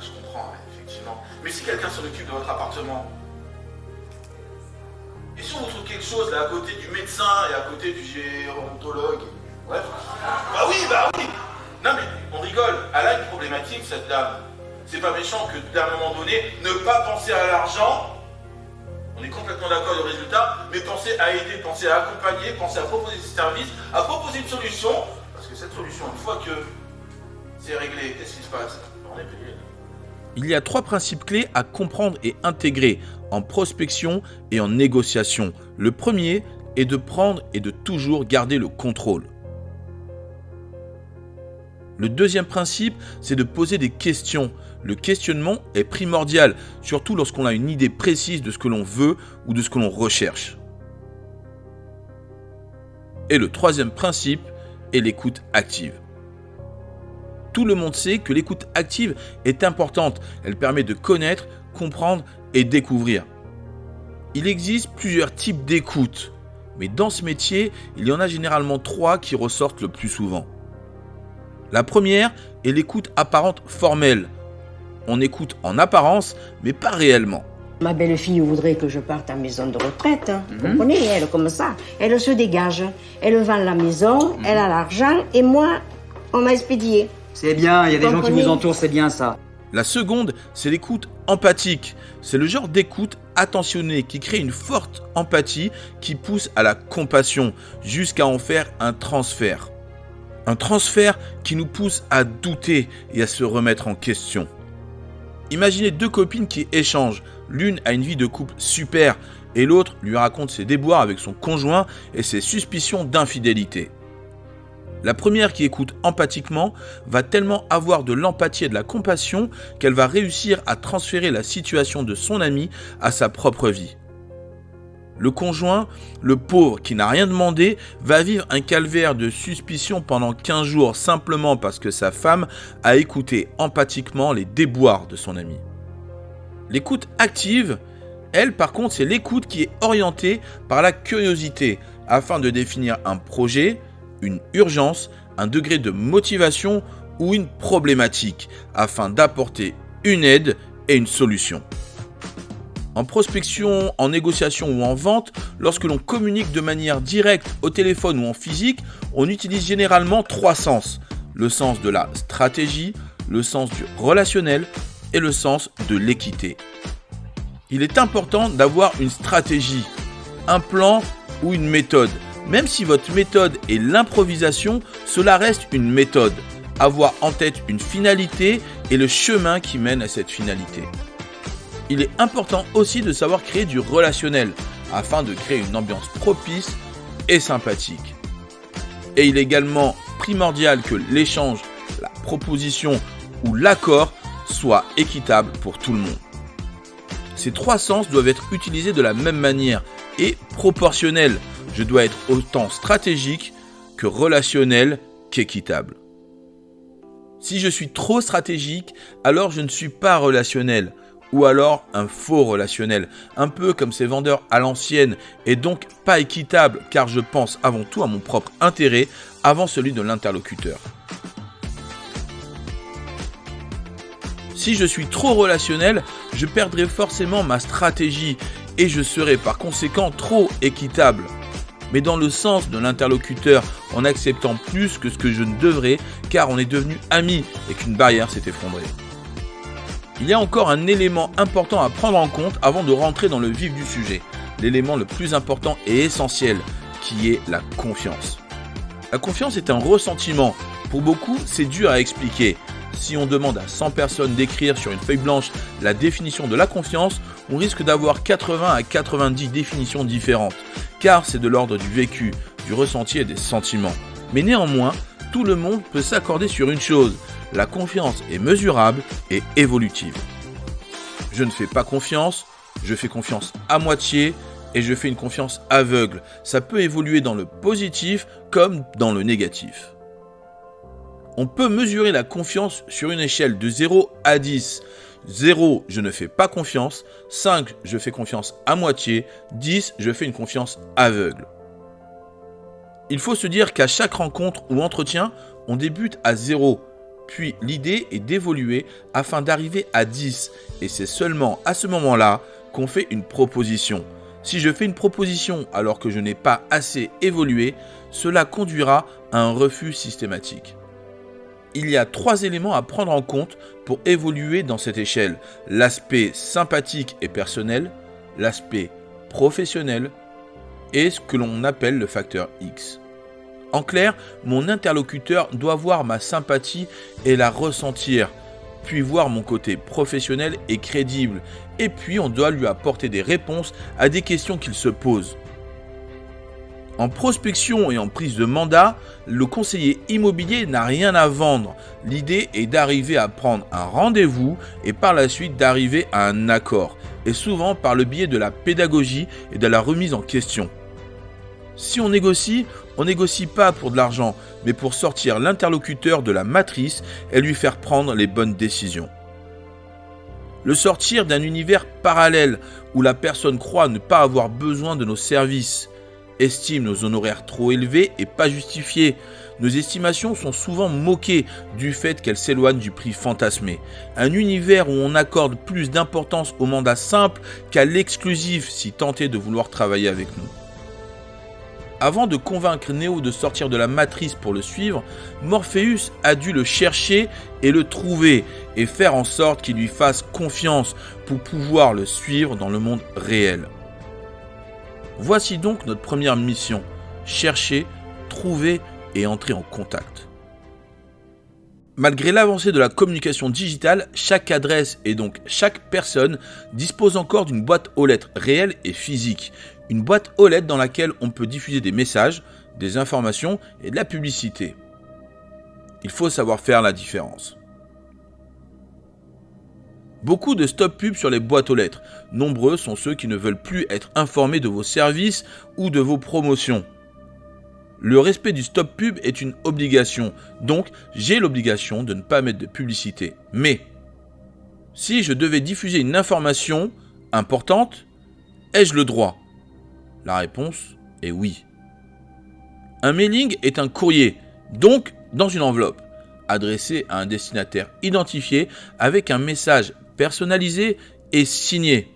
Je comprends, effectivement. Mais si quelqu'un s'en occupe de votre appartement, et si on vous trouve quelque chose là à côté du médecin et à côté du gérontologue? Bref. Bah oui. Non mais on rigole, elle a une problématique cette dame. C'est pas méchant que d'un moment donné, ne pas penser à l'argent. On est complètement d'accord du résultat, mais penser à aider, penser à accompagner, penser à proposer des services, à proposer une solution, parce que que cette solution, une fois que c'est réglé, qu'est-ce qui se passe? On est payé. Il y a 3 principes clés à comprendre et intégrer en prospection et en négociation. Le premier est de prendre et de toujours garder le contrôle. Le deuxième principe, c'est de poser des questions. Le questionnement est primordial, surtout lorsqu'on a une idée précise de ce que l'on veut ou de ce que l'on recherche. Et le troisième principe est l'écoute active. Tout le monde sait que l'écoute active est importante. Elle permet de connaître, comprendre et découvrir. Il existe plusieurs types d'écoute, mais dans ce métier, il y en a généralement 3 qui ressortent le plus souvent. La première est l'écoute apparente formelle. On écoute en apparence, mais pas réellement. Ma belle-fille voudrait que je parte en maison de retraite. Vous comprenez, elle comme ça. Elle se dégage. Elle vend la maison, elle a l'argent, et moi, on m'a expédié. C'est bien, il y a des gens qui vous entourent, c'est bien ça. La seconde, c'est l'écoute empathique. C'est le genre d'écoute attentionnée qui crée une forte empathie qui pousse à la compassion jusqu'à en faire un transfert. Un transfert qui nous pousse à douter et à se remettre en question. Imaginez 2 copines qui échangent. L'une a une vie de couple super et l'autre lui raconte ses déboires avec son conjoint et ses suspicions d'infidélité. La première qui écoute empathiquement va tellement avoir de l'empathie et de la compassion qu'elle va réussir à transférer la situation de son ami à sa propre vie. Le conjoint, le pauvre qui n'a rien demandé, va vivre un calvaire de suspicion pendant 15 jours simplement parce que sa femme a écouté empathiquement les déboires de son ami. L'écoute active, elle par contre, c'est l'écoute qui est orientée par la curiosité afin de définir un projet, une urgence, un degré de motivation ou une problématique afin d'apporter une aide et une solution. En prospection, en négociation ou en vente, lorsque l'on communique de manière directe au téléphone ou en physique, on utilise généralement 3 sens. Le sens de la stratégie, le sens du relationnel et le sens de l'équité. Il est important d'avoir une stratégie, un plan ou une méthode. Même si votre méthode est l'improvisation, cela reste une méthode. Avoir en tête une finalité et le chemin qui mène à cette finalité. Il est important aussi de savoir créer du relationnel afin de créer une ambiance propice et sympathique. Et il est également primordial que l'échange, la proposition ou l'accord soit équitable pour tout le monde. Ces 3 sens doivent être utilisés de la même manière et proportionnels. Je dois être autant stratégique que relationnel qu'équitable. Si je suis trop stratégique, alors je ne suis pas relationnel. Ou alors un faux relationnel, un peu comme ces vendeurs à l'ancienne, et donc pas équitable car je pense avant tout à mon propre intérêt avant celui de l'interlocuteur. Si je suis trop relationnel, je perdrai forcément ma stratégie et je serai par conséquent trop équitable. Mais dans le sens de l'interlocuteur, en acceptant plus que ce que je ne devrais car on est devenu amis et qu'une barrière s'est effondrée. Il y a encore un élément important à prendre en compte avant de rentrer dans le vif du sujet. L'élément le plus important et essentiel, qui est la confiance. La confiance est un ressentiment. Pour beaucoup, c'est dur à expliquer. Si on demande à 100 personnes d'écrire sur une feuille blanche la définition de la confiance, on risque d'avoir 80 à 90 définitions différentes, car c'est de l'ordre du vécu, du ressenti et des sentiments. Mais néanmoins, tout le monde peut s'accorder sur une chose. La confiance est mesurable et évolutive. Je ne fais pas confiance, je fais confiance à moitié et je fais une confiance aveugle. Ça peut évoluer dans le positif comme dans le négatif. On peut mesurer la confiance sur une échelle de 0 à 10. 0, je ne fais pas confiance. 5, je fais confiance à moitié. 10, je fais une confiance aveugle. Il faut se dire qu'à chaque rencontre ou entretien, on débute à 0. Puis l'idée est d'évoluer afin d'arriver à 10. Et c'est seulement à ce moment-là qu'on fait une proposition. Si je fais une proposition alors que je n'ai pas assez évolué, cela conduira à un refus systématique. Il y a 3 éléments à prendre en compte pour évoluer dans cette échelle. L'aspect sympathique et personnel, l'aspect professionnel et ce que l'on appelle le facteur X. En clair, mon interlocuteur doit voir ma sympathie et la ressentir, puis voir mon côté professionnel et crédible, et puis on doit lui apporter des réponses à des questions qu'il se pose. En prospection et en prise de mandat, le conseiller immobilier n'a rien à vendre. L'idée est d'arriver à prendre un rendez-vous et par la suite d'arriver à un accord, et souvent par le biais de la pédagogie et de la remise en question. Si on négocie pas pour de l'argent, mais pour sortir l'interlocuteur de la matrice et lui faire prendre les bonnes décisions. Le sortir d'un univers parallèle où la personne croit ne pas avoir besoin de nos services, estime nos honoraires trop élevés et pas justifiés. Nos estimations sont souvent moquées du fait qu'elles s'éloignent du prix fantasmé. Un univers où on accorde plus d'importance au mandat simple qu'à l'exclusif si tenté de vouloir travailler avec nous. Avant de convaincre Néo de sortir de la matrice pour le suivre, Morpheus a dû le chercher et le trouver et faire en sorte qu'il lui fasse confiance pour pouvoir le suivre dans le monde réel. Voici donc notre première mission, chercher, trouver et entrer en contact. Malgré l'avancée de la communication digitale, chaque adresse et donc chaque personne dispose encore d'une boîte aux lettres réelle et physique. Une boîte aux lettres dans laquelle on peut diffuser des messages, des informations et de la publicité. Il faut savoir faire la différence. Beaucoup de stop pubs sur les boîtes aux lettres. Nombreux sont ceux qui ne veulent plus être informés de vos services ou de vos promotions. Le respect du stop pub est une obligation, donc j'ai l'obligation de ne pas mettre de publicité. Mais, si je devais diffuser une information importante, ai-je le droit ? La réponse est oui. Un mailing est un courrier, donc dans une enveloppe, adressé à un destinataire identifié avec un message personnalisé et signé.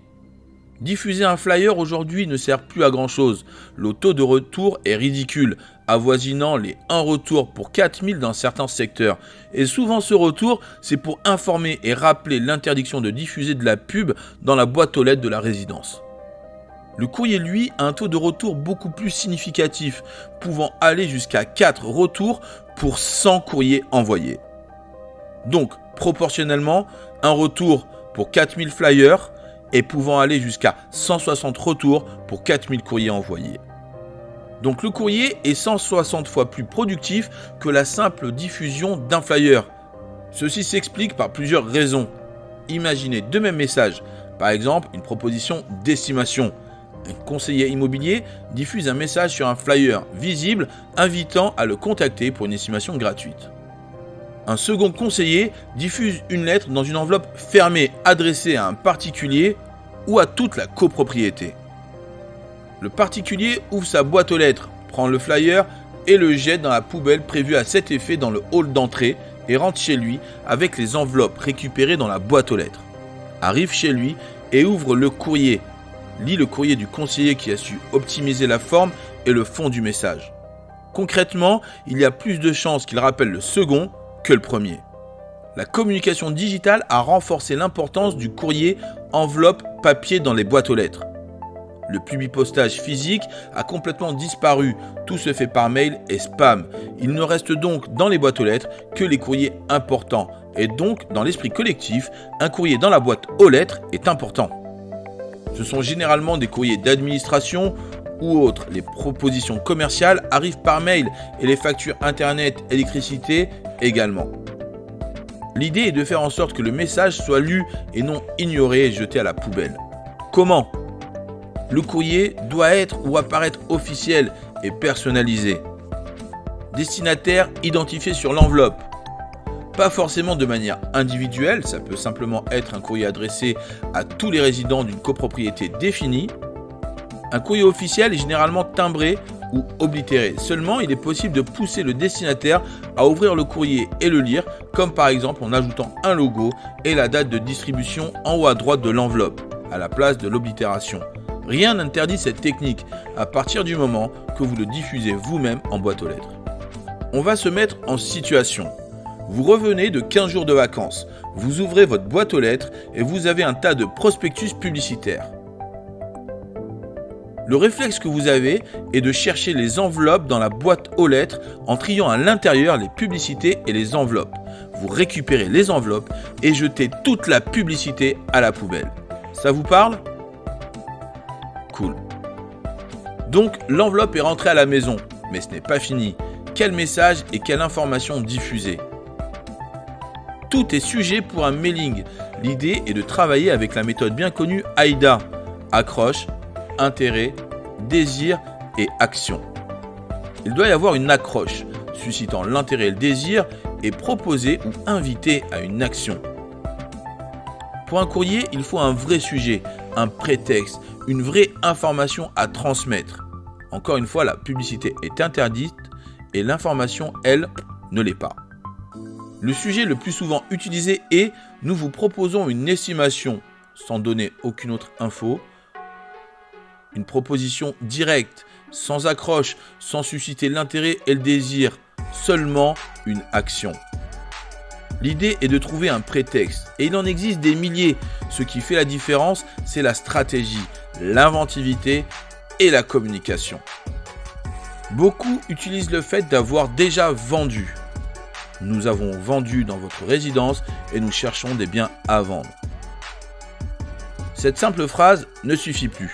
Diffuser un flyer aujourd'hui ne sert plus à grand chose. Le taux de retour est ridicule, avoisinant les 1 retour pour 4000 dans certains secteurs. Et souvent ce retour, c'est pour informer et rappeler l'interdiction de diffuser de la pub dans la boîte aux lettres de la résidence. Le courrier, lui, a un taux de retour beaucoup plus significatif, pouvant aller jusqu'à 4 retours pour 100 courriers envoyés. Donc, proportionnellement, un retour pour 4000 flyers et pouvant aller jusqu'à 160 retours pour 4000 courriers envoyés. Donc le courrier est 160 fois plus productif que la simple diffusion d'un flyer. Ceci s'explique par plusieurs raisons. Imaginez deux mêmes messages, par exemple une proposition d'estimation. Un conseiller immobilier diffuse un message sur un flyer visible invitant à le contacter pour une estimation gratuite. Un second conseiller diffuse une lettre dans une enveloppe fermée adressée à un particulier ou à toute la copropriété. Le particulier ouvre sa boîte aux lettres, prend le flyer et le jette dans la poubelle prévue à cet effet dans le hall d'entrée et rentre chez lui avec les enveloppes récupérées dans la boîte aux lettres. Arrive chez lui et ouvre le courrier. Lit le courrier du conseiller qui a su optimiser la forme et le fond du message. Concrètement, il y a plus de chances qu'il rappelle le second que le premier. La communication digitale a renforcé l'importance du courrier enveloppe papier dans les boîtes aux lettres. Le publipostage physique a complètement disparu, tout se fait par mail et spam. Il ne reste donc dans les boîtes aux lettres que les courriers importants. Et donc, dans l'esprit collectif, un courrier dans la boîte aux lettres est important. Ce sont généralement des courriers d'administration ou autres. Les propositions commerciales arrivent par mail et les factures internet, électricité également. L'idée est de faire en sorte que le message soit lu et non ignoré et jeté à la poubelle. Comment ? Le courrier doit être ou apparaître officiel et personnalisé. Destinataire identifié sur l'enveloppe. Pas forcément de manière individuelle, ça peut simplement être un courrier adressé à tous les résidents d'une copropriété définie. Un courrier officiel est généralement timbré ou oblitéré. Seulement, il est possible de pousser le destinataire à ouvrir le courrier et le lire, comme par exemple en ajoutant un logo et la date de distribution en haut à droite de l'enveloppe, à la place de l'oblitération. Rien n'interdit cette technique à partir du moment que vous le diffusez vous-même en boîte aux lettres. On va se mettre en situation. Vous revenez de 15 jours de vacances, vous ouvrez votre boîte aux lettres et vous avez un tas de prospectus publicitaires. Le réflexe que vous avez est de chercher les enveloppes dans la boîte aux lettres en triant à l'intérieur les publicités et les enveloppes. Vous récupérez les enveloppes et jetez toute la publicité à la poubelle. Ça vous parle ? Cool. Donc l'enveloppe est rentrée à la maison, mais ce n'est pas fini. Quel message et quelle information diffuser ? Tout est sujet pour un mailing. L'idée est de travailler avec la méthode bien connue AIDA. Accroche, intérêt, désir et action. Il doit y avoir une accroche, suscitant l'intérêt et le désir, et proposer ou inviter à une action. Pour un courrier, il faut un vrai sujet, un prétexte, une vraie information à transmettre. Encore une fois, la publicité est interdite et l'information, elle, ne l'est pas. Le sujet le plus souvent utilisé est « Nous vous proposons une estimation » sans donner aucune autre info. Une proposition directe, sans accroche, sans susciter l'intérêt et le désir, seulement une action. L'idée est de trouver un prétexte, et il en existe des milliers. Ce qui fait la différence, c'est la stratégie, l'inventivité et la communication. Beaucoup utilisent le fait d'avoir déjà vendu. Nous avons vendu dans votre résidence et nous cherchons des biens à vendre. Cette simple phrase ne suffit plus.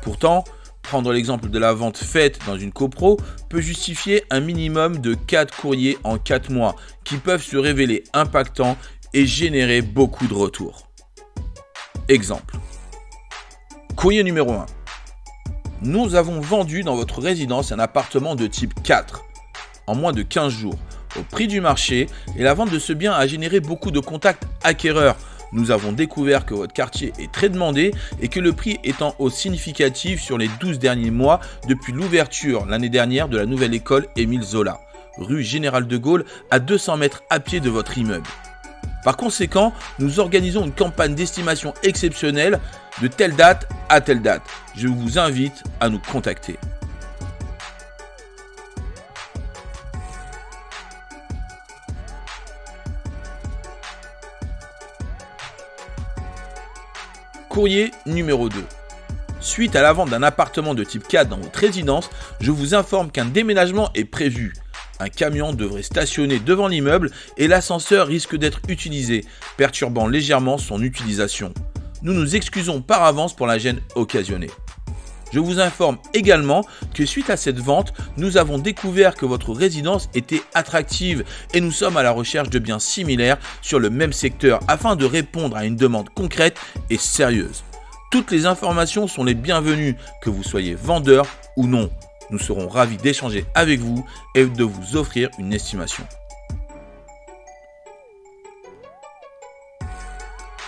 Pourtant, prendre l'exemple de la vente faite dans une copro peut justifier un minimum de 4 courriers en 4 mois qui peuvent se révéler impactants et générer beaucoup de retours. Exemple. Courrier numéro 1. Nous avons vendu dans votre résidence un appartement de type 4 en moins de 15 jours au prix du marché et la vente de ce bien a généré beaucoup de contacts acquéreurs. Nous avons découvert que votre quartier est très demandé et que le prix est en hausse significative sur les 12 derniers mois depuis l'ouverture l'année dernière de la nouvelle école Émile Zola, rue Général de Gaulle à 200 mètres à pied de votre immeuble. Par conséquent, nous organisons une campagne d'estimation exceptionnelle de telle date à telle date. Je vous invite à nous contacter. Courrier numéro 2. Suite à la vente d'un appartement de type 4 dans votre résidence, je vous informe qu'un déménagement est prévu. Un camion devrait stationner devant l'immeuble et l'ascenseur risque d'être utilisé, perturbant légèrement son utilisation. Nous nous excusons par avance pour la gêne occasionnée. Je vous informe également que suite à cette vente, nous avons découvert que votre résidence était attractive et nous sommes à la recherche de biens similaires sur le même secteur afin de répondre à une demande concrète et sérieuse. Toutes les informations sont les bienvenues, que vous soyez vendeur ou non. Nous serons ravis d'échanger avec vous et de vous offrir une estimation.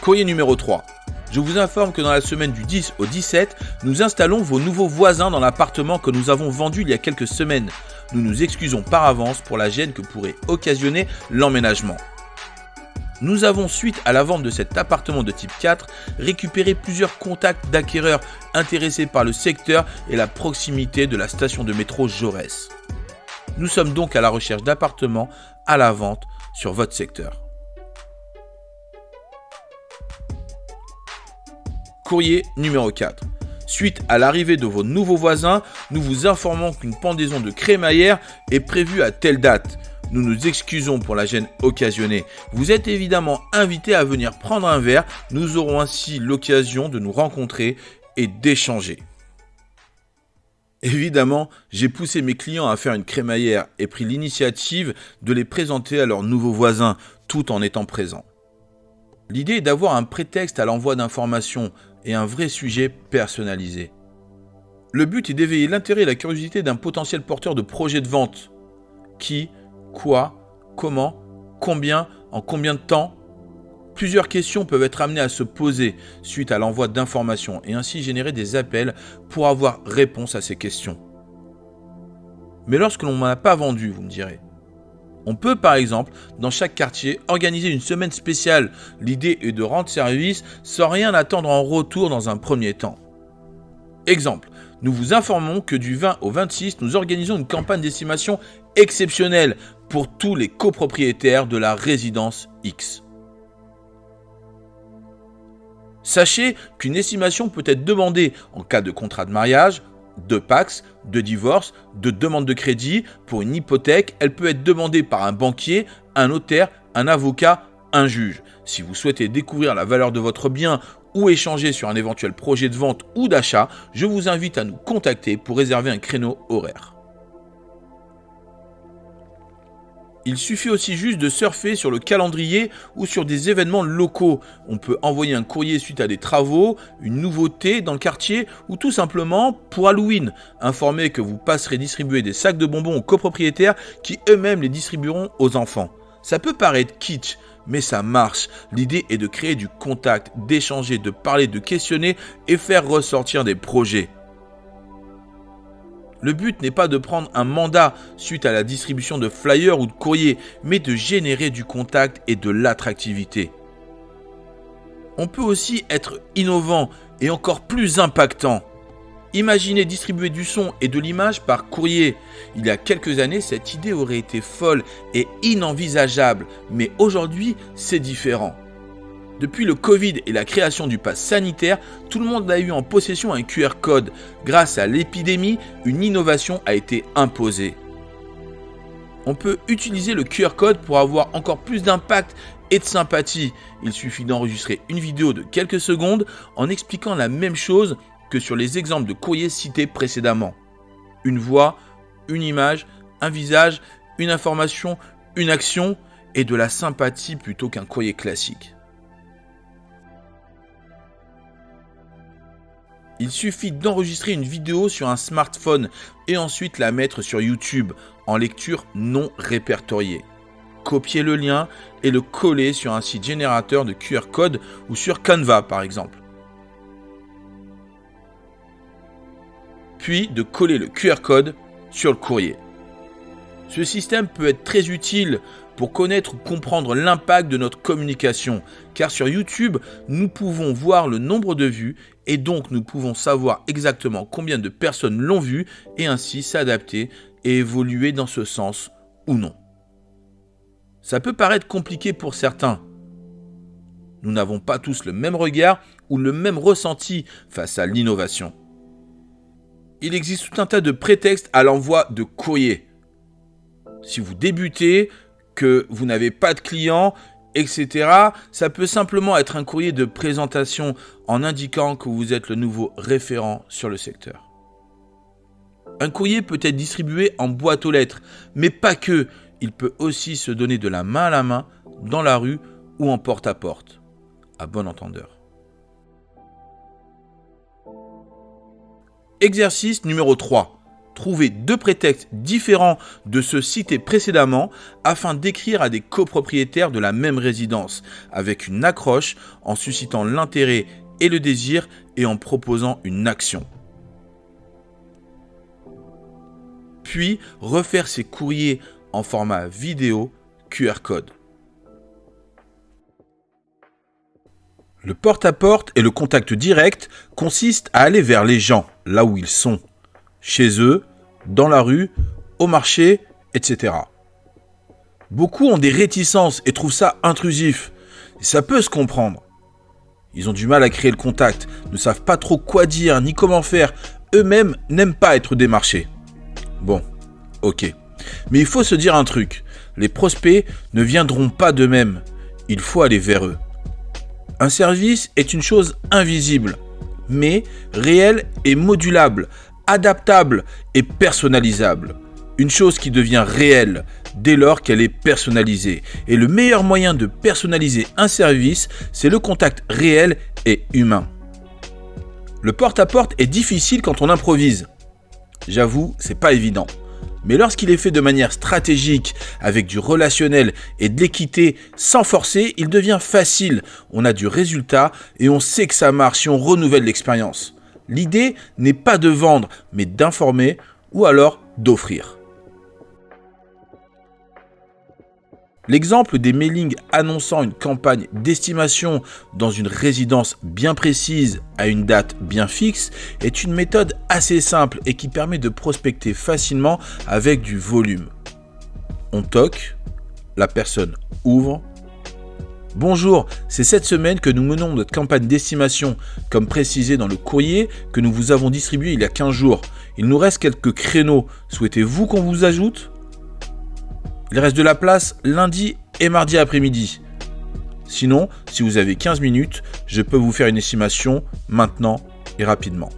Courrier numéro 3. Je vous informe que dans la semaine du 10 au 17, nous installons vos nouveaux voisins dans l'appartement que nous avons vendu il y a quelques semaines. Nous nous excusons par avance pour la gêne que pourrait occasionner l'emménagement. Nous avons, suite à la vente de cet appartement de type 4, récupéré plusieurs contacts d'acquéreurs intéressés par le secteur et la proximité de la station de métro Jaurès. Nous sommes donc à la recherche d'appartements à la vente sur votre secteur. Courrier numéro 4. Suite à l'arrivée de vos nouveaux voisins, nous vous informons qu'une pendaison de crémaillère est prévue à telle date. Nous nous excusons pour la gêne occasionnée. Vous êtes évidemment invités à venir prendre un verre. Nous aurons ainsi l'occasion de nous rencontrer et d'échanger. Évidemment, j'ai poussé mes clients à faire une crémaillère et pris l'initiative de les présenter à leurs nouveaux voisins tout en étant présents. L'idée est d'avoir un prétexte à l'envoi d'informations et un vrai sujet personnalisé. Le but est d'éveiller l'intérêt et la curiosité d'un potentiel porteur de projet de vente. Qui, quoi, comment, combien, en combien de temps ? Plusieurs questions peuvent être amenées à se poser suite à l'envoi d'informations et ainsi générer des appels pour avoir réponse à ces questions. Mais lorsque l'on n'a pas vendu, vous me direz. On peut par exemple, dans chaque quartier, organiser une semaine spéciale. L'idée est de rendre service sans rien attendre en retour dans un premier temps. Exemple, nous vous informons que du 20 au 26, nous organisons une campagne d'estimation exceptionnelle pour tous les copropriétaires de la résidence X. Sachez qu'une estimation peut être demandée en cas de contrat de mariage, de Pacs, de divorce, de demande de crédit, pour une hypothèque. Elle peut être demandée par un banquier, un notaire, un avocat, un juge. Si vous souhaitez découvrir la valeur de votre bien ou échanger sur un éventuel projet de vente ou d'achat, je vous invite à nous contacter pour réserver un créneau horaire. Il suffit aussi juste de surfer sur le calendrier ou sur des événements locaux. On peut envoyer un courrier suite à des travaux, une nouveauté dans le quartier ou tout simplement pour Halloween. Informer que vous passerez distribuer des sacs de bonbons aux copropriétaires qui eux-mêmes les distribueront aux enfants. Ça peut paraître kitsch, mais ça marche. L'idée est de créer du contact, d'échanger, de parler, de questionner et faire ressortir des projets. Le but n'est pas de prendre un mandat suite à la distribution de flyers ou de courriers, mais de générer du contact et de l'attractivité. On peut aussi être innovant et encore plus impactant. Imaginez distribuer du son et de l'image par courrier. Il y a quelques années, cette idée aurait été folle et inenvisageable, mais aujourd'hui, c'est différent. Depuis le Covid et la création du pass sanitaire, tout le monde a eu en possession un QR code. Grâce à l'épidémie, une innovation a été imposée. On peut utiliser le QR code pour avoir encore plus d'impact et de sympathie. Il suffit d'enregistrer une vidéo de quelques secondes en expliquant la même chose que sur les exemples de courriers cités précédemment. Une voix, une image, un visage, une information, une action et de la sympathie plutôt qu'un courrier classique. Il suffit d'enregistrer une vidéo sur un smartphone et ensuite la mettre sur YouTube en lecture non répertoriée. Copier le lien et le coller sur un site générateur de QR code ou sur Canva par exemple. Puis de coller le QR code sur le courrier. Ce système peut être très utile pour connaître ou comprendre l'impact de notre communication, car sur YouTube, nous pouvons voir le nombre de vues et donc nous pouvons savoir exactement combien de personnes l'ont vu et ainsi s'adapter et évoluer dans ce sens ou non. Ça peut paraître compliqué pour certains. Nous n'avons pas tous le même regard ou le même ressenti face à l'innovation. Il existe tout un tas de prétextes à l'envoi de courrier. Si vous débutez, que vous n'avez pas de clients, etc., ça peut simplement être un courrier de présentation en indiquant que vous êtes le nouveau référent sur le secteur. Un courrier peut être distribué en boîte aux lettres, mais pas que. Il peut aussi se donner de la main à la main, dans la rue ou en porte-à-porte. À bon entendeur. Exercice numéro 3. Trouvez 2 prétextes différents de ceux cités précédemment afin d'écrire à des copropriétaires de la même résidence, avec une accroche, en suscitant l'intérêt et le désir et en proposant une action. Puis, refaire ces courriers en format vidéo QR code. Le porte-à-porte et le contact direct consistent à aller vers les gens, là où ils sont. Chez eux, dans la rue, au marché, etc. Beaucoup ont des réticences et trouvent ça intrusif. Et ça peut se comprendre. Ils ont du mal à créer le contact, ne savent pas trop quoi dire ni comment faire. Eux-mêmes n'aiment pas être démarchés. Bon, ok. Mais il faut se dire un truc. Les prospects ne viendront pas d'eux-mêmes. Il faut aller vers eux. Un service est une chose invisible, mais réelle et modulable, adaptable et personnalisable. Une chose qui devient réelle dès lors qu'elle est personnalisée. Et le meilleur moyen de personnaliser un service, c'est le contact réel et humain. Le porte-à-porte est difficile quand on improvise. J'avoue, c'est pas évident. Mais lorsqu'il est fait de manière stratégique, avec du relationnel et de l'équité, sans forcer, il devient facile. On a du résultat et on sait que ça marche si on renouvelle l'expérience. L'idée n'est pas de vendre, mais d'informer ou alors d'offrir. L'exemple des mailings annonçant une campagne d'estimation dans une résidence bien précise à une date bien fixe est une méthode assez simple et qui permet de prospecter facilement avec du volume. On toque, la personne ouvre, Bonjour, c'est cette semaine que nous menons notre campagne d'estimation, comme précisé dans le courrier que nous vous avons distribué il y a 15 jours. Il nous reste quelques créneaux. Souhaitez-vous qu'on vous ajoute ? Il reste de la place lundi et mardi après-midi. Sinon, si vous avez 15 minutes, je peux vous faire une estimation maintenant et rapidement.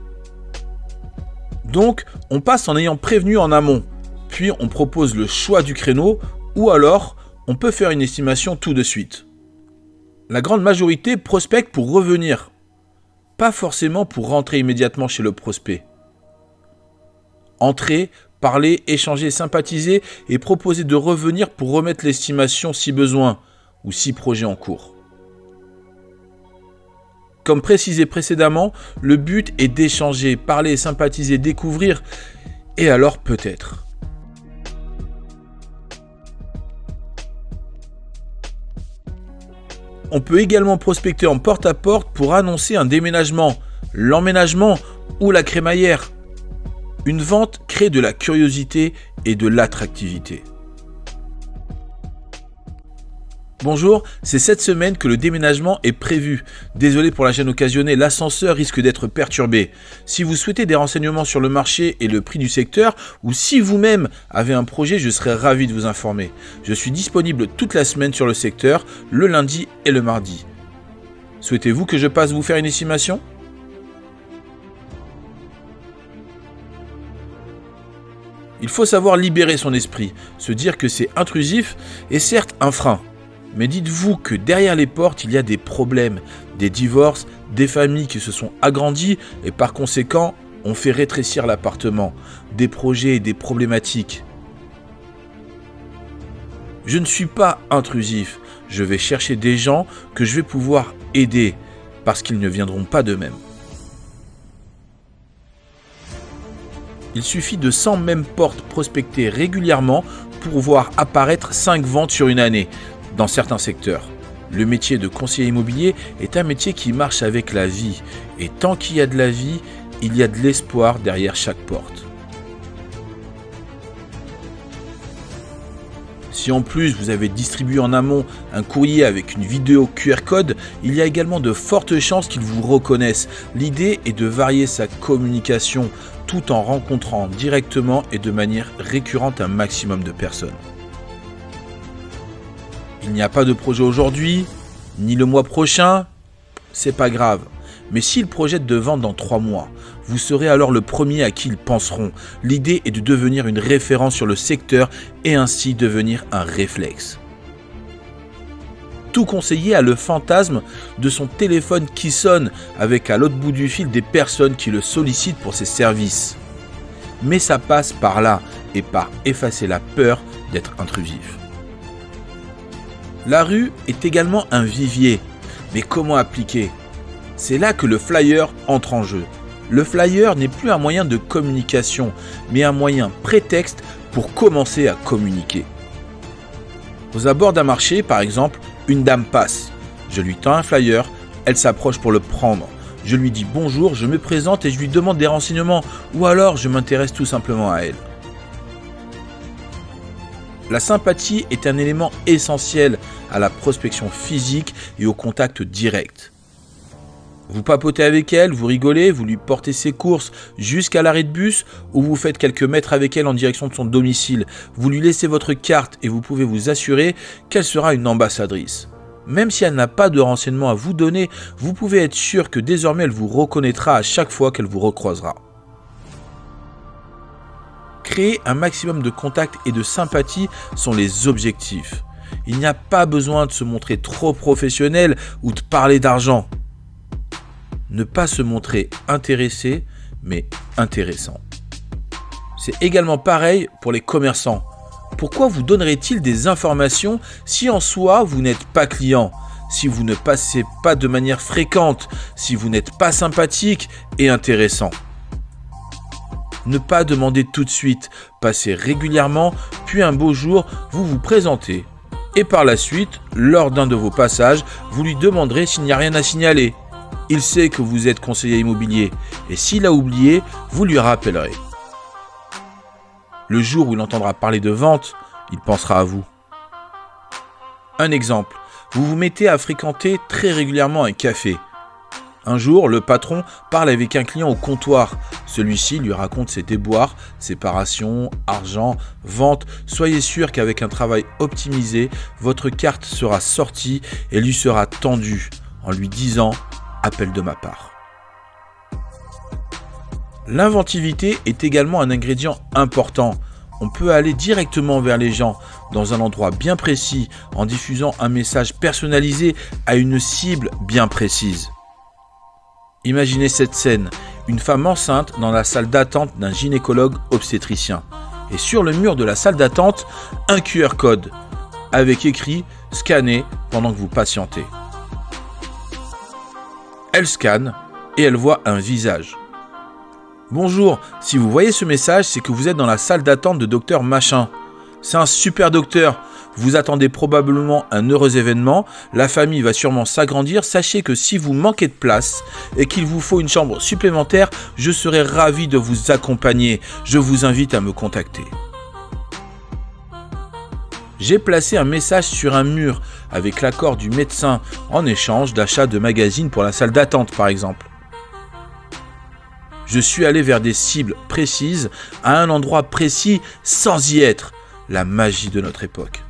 Donc, on passe en ayant prévenu en amont, puis on propose le choix du créneau, ou alors on peut faire une estimation tout de suite. La grande majorité prospecte pour revenir, pas forcément pour rentrer immédiatement chez le prospect. Entrer, parler, échanger, sympathiser et proposer de revenir pour remettre l'estimation si besoin, ou 6 projets en cours. Comme précisé précédemment, le but est d'échanger, parler, sympathiser, découvrir, et alors peut-être. On peut également prospecter en porte-à-porte pour annoncer un déménagement, l'emménagement ou la crémaillère. Une vente crée de la curiosité et de l'attractivité. Bonjour, c'est cette semaine que le déménagement est prévu. Désolé pour la gêne occasionnée, l'ascenseur risque d'être perturbé. Si vous souhaitez des renseignements sur le marché et le prix du secteur, ou si vous-même avez un projet, je serai ravi de vous informer. Je suis disponible toute la semaine sur le secteur, le lundi et le mardi. Souhaitez-vous que je passe vous faire une estimation ? Il faut savoir libérer son esprit, se dire que c'est intrusif est certes un frein. Mais dites-vous que derrière les portes, il y a des problèmes, des divorces, des familles qui se sont agrandies et par conséquent, on fait rétrécir l'appartement, des projets et des problématiques. Je ne suis pas intrusif, je vais chercher des gens que je vais pouvoir aider parce qu'ils ne viendront pas d'eux-mêmes. Il suffit de 100 mêmes portes prospectées régulièrement pour voir apparaître 5 ventes sur une année. Dans certains secteurs, le métier de conseiller immobilier est un métier qui marche avec la vie. Et tant qu'il y a de la vie, il y a de l'espoir derrière chaque porte. Si en plus vous avez distribué en amont un courrier avec une vidéo QR code, il y a également de fortes chances qu'ils vous reconnaissent. L'idée est de varier sa communication tout en rencontrant directement et de manière récurrente un maximum de personnes. Il n'y a pas de projet aujourd'hui, ni le mois prochain, c'est pas grave. Mais s'ils projettent de vendre dans 3 mois, vous serez alors le premier à qui ils penseront. L'idée est de devenir une référence sur le secteur et ainsi devenir un réflexe. Tout conseiller a le fantasme de son téléphone qui sonne avec à l'autre bout du fil des personnes qui le sollicitent pour ses services. Mais ça passe par là et par effacer la peur d'être intrusif. La rue est également un vivier, mais comment appliquer ? C'est là que le flyer entre en jeu. Le flyer n'est plus un moyen de communication, mais un moyen prétexte pour commencer à communiquer. Aux abords d'un marché, par exemple, une dame passe. Je lui tends un flyer, elle s'approche pour le prendre. Je lui dis bonjour, je me présente et je lui demande des renseignements, ou alors je m'intéresse tout simplement à elle. La sympathie est un élément essentiel à la prospection physique et au contact direct. Vous papotez avec elle, vous rigolez, vous lui portez ses courses jusqu'à l'arrêt de bus ou vous faites quelques mètres avec elle en direction de son domicile. Vous lui laissez votre carte et vous pouvez vous assurer qu'elle sera une ambassadrice. Même si elle n'a pas de renseignements à vous donner, vous pouvez être sûr que désormais elle vous reconnaîtra à chaque fois qu'elle vous recroisera. Créer un maximum de contacts et de sympathie sont les objectifs. Il n'y a pas besoin de se montrer trop professionnel ou de parler d'argent. Ne pas se montrer intéressé, mais intéressant. C'est également pareil pour les commerçants. Pourquoi vous donnerait-il des informations si en soi vous n'êtes pas client, si vous ne passez pas de manière fréquente, si vous n'êtes pas sympathique et intéressant ? Ne pas demander tout de suite, passez régulièrement, puis un beau jour, vous vous présentez. Et par la suite, lors d'un de vos passages, vous lui demanderez s'il n'y a rien à signaler. Il sait que vous êtes conseiller immobilier, et s'il a oublié, vous lui rappellerez. Le jour où il entendra parler de vente, il pensera à vous. Un exemple, vous vous mettez à fréquenter très régulièrement un café. Un jour, le patron parle avec un client au comptoir. Celui-ci lui raconte ses déboires, séparation, argent, vente. Soyez sûr qu'avec un travail optimisé, votre carte sera sortie et lui sera tendue en lui disant « appel de ma part ». L'inventivité est également un ingrédient important. On peut aller directement vers les gens, dans un endroit bien précis, en diffusant un message personnalisé à une cible bien précise. Imaginez cette scène, une femme enceinte dans la salle d'attente d'un gynécologue obstétricien. Et sur le mur de la salle d'attente, un QR code, avec écrit « Scannez pendant que vous patientez ». Elle scanne et elle voit un visage. Bonjour, si vous voyez ce message, c'est que vous êtes dans la salle d'attente de docteur Machin. C'est un super docteur. Vous attendez probablement un heureux événement. La famille va sûrement s'agrandir. Sachez que si vous manquez de place et qu'il vous faut une chambre supplémentaire, je serai ravi de vous accompagner. Je vous invite à me contacter. J'ai placé un message sur un mur avec l'accord du médecin en échange d'achat de magazines pour la salle d'attente par exemple. Je suis allé vers des cibles précises, à un endroit précis, sans y être. La magie de notre époque.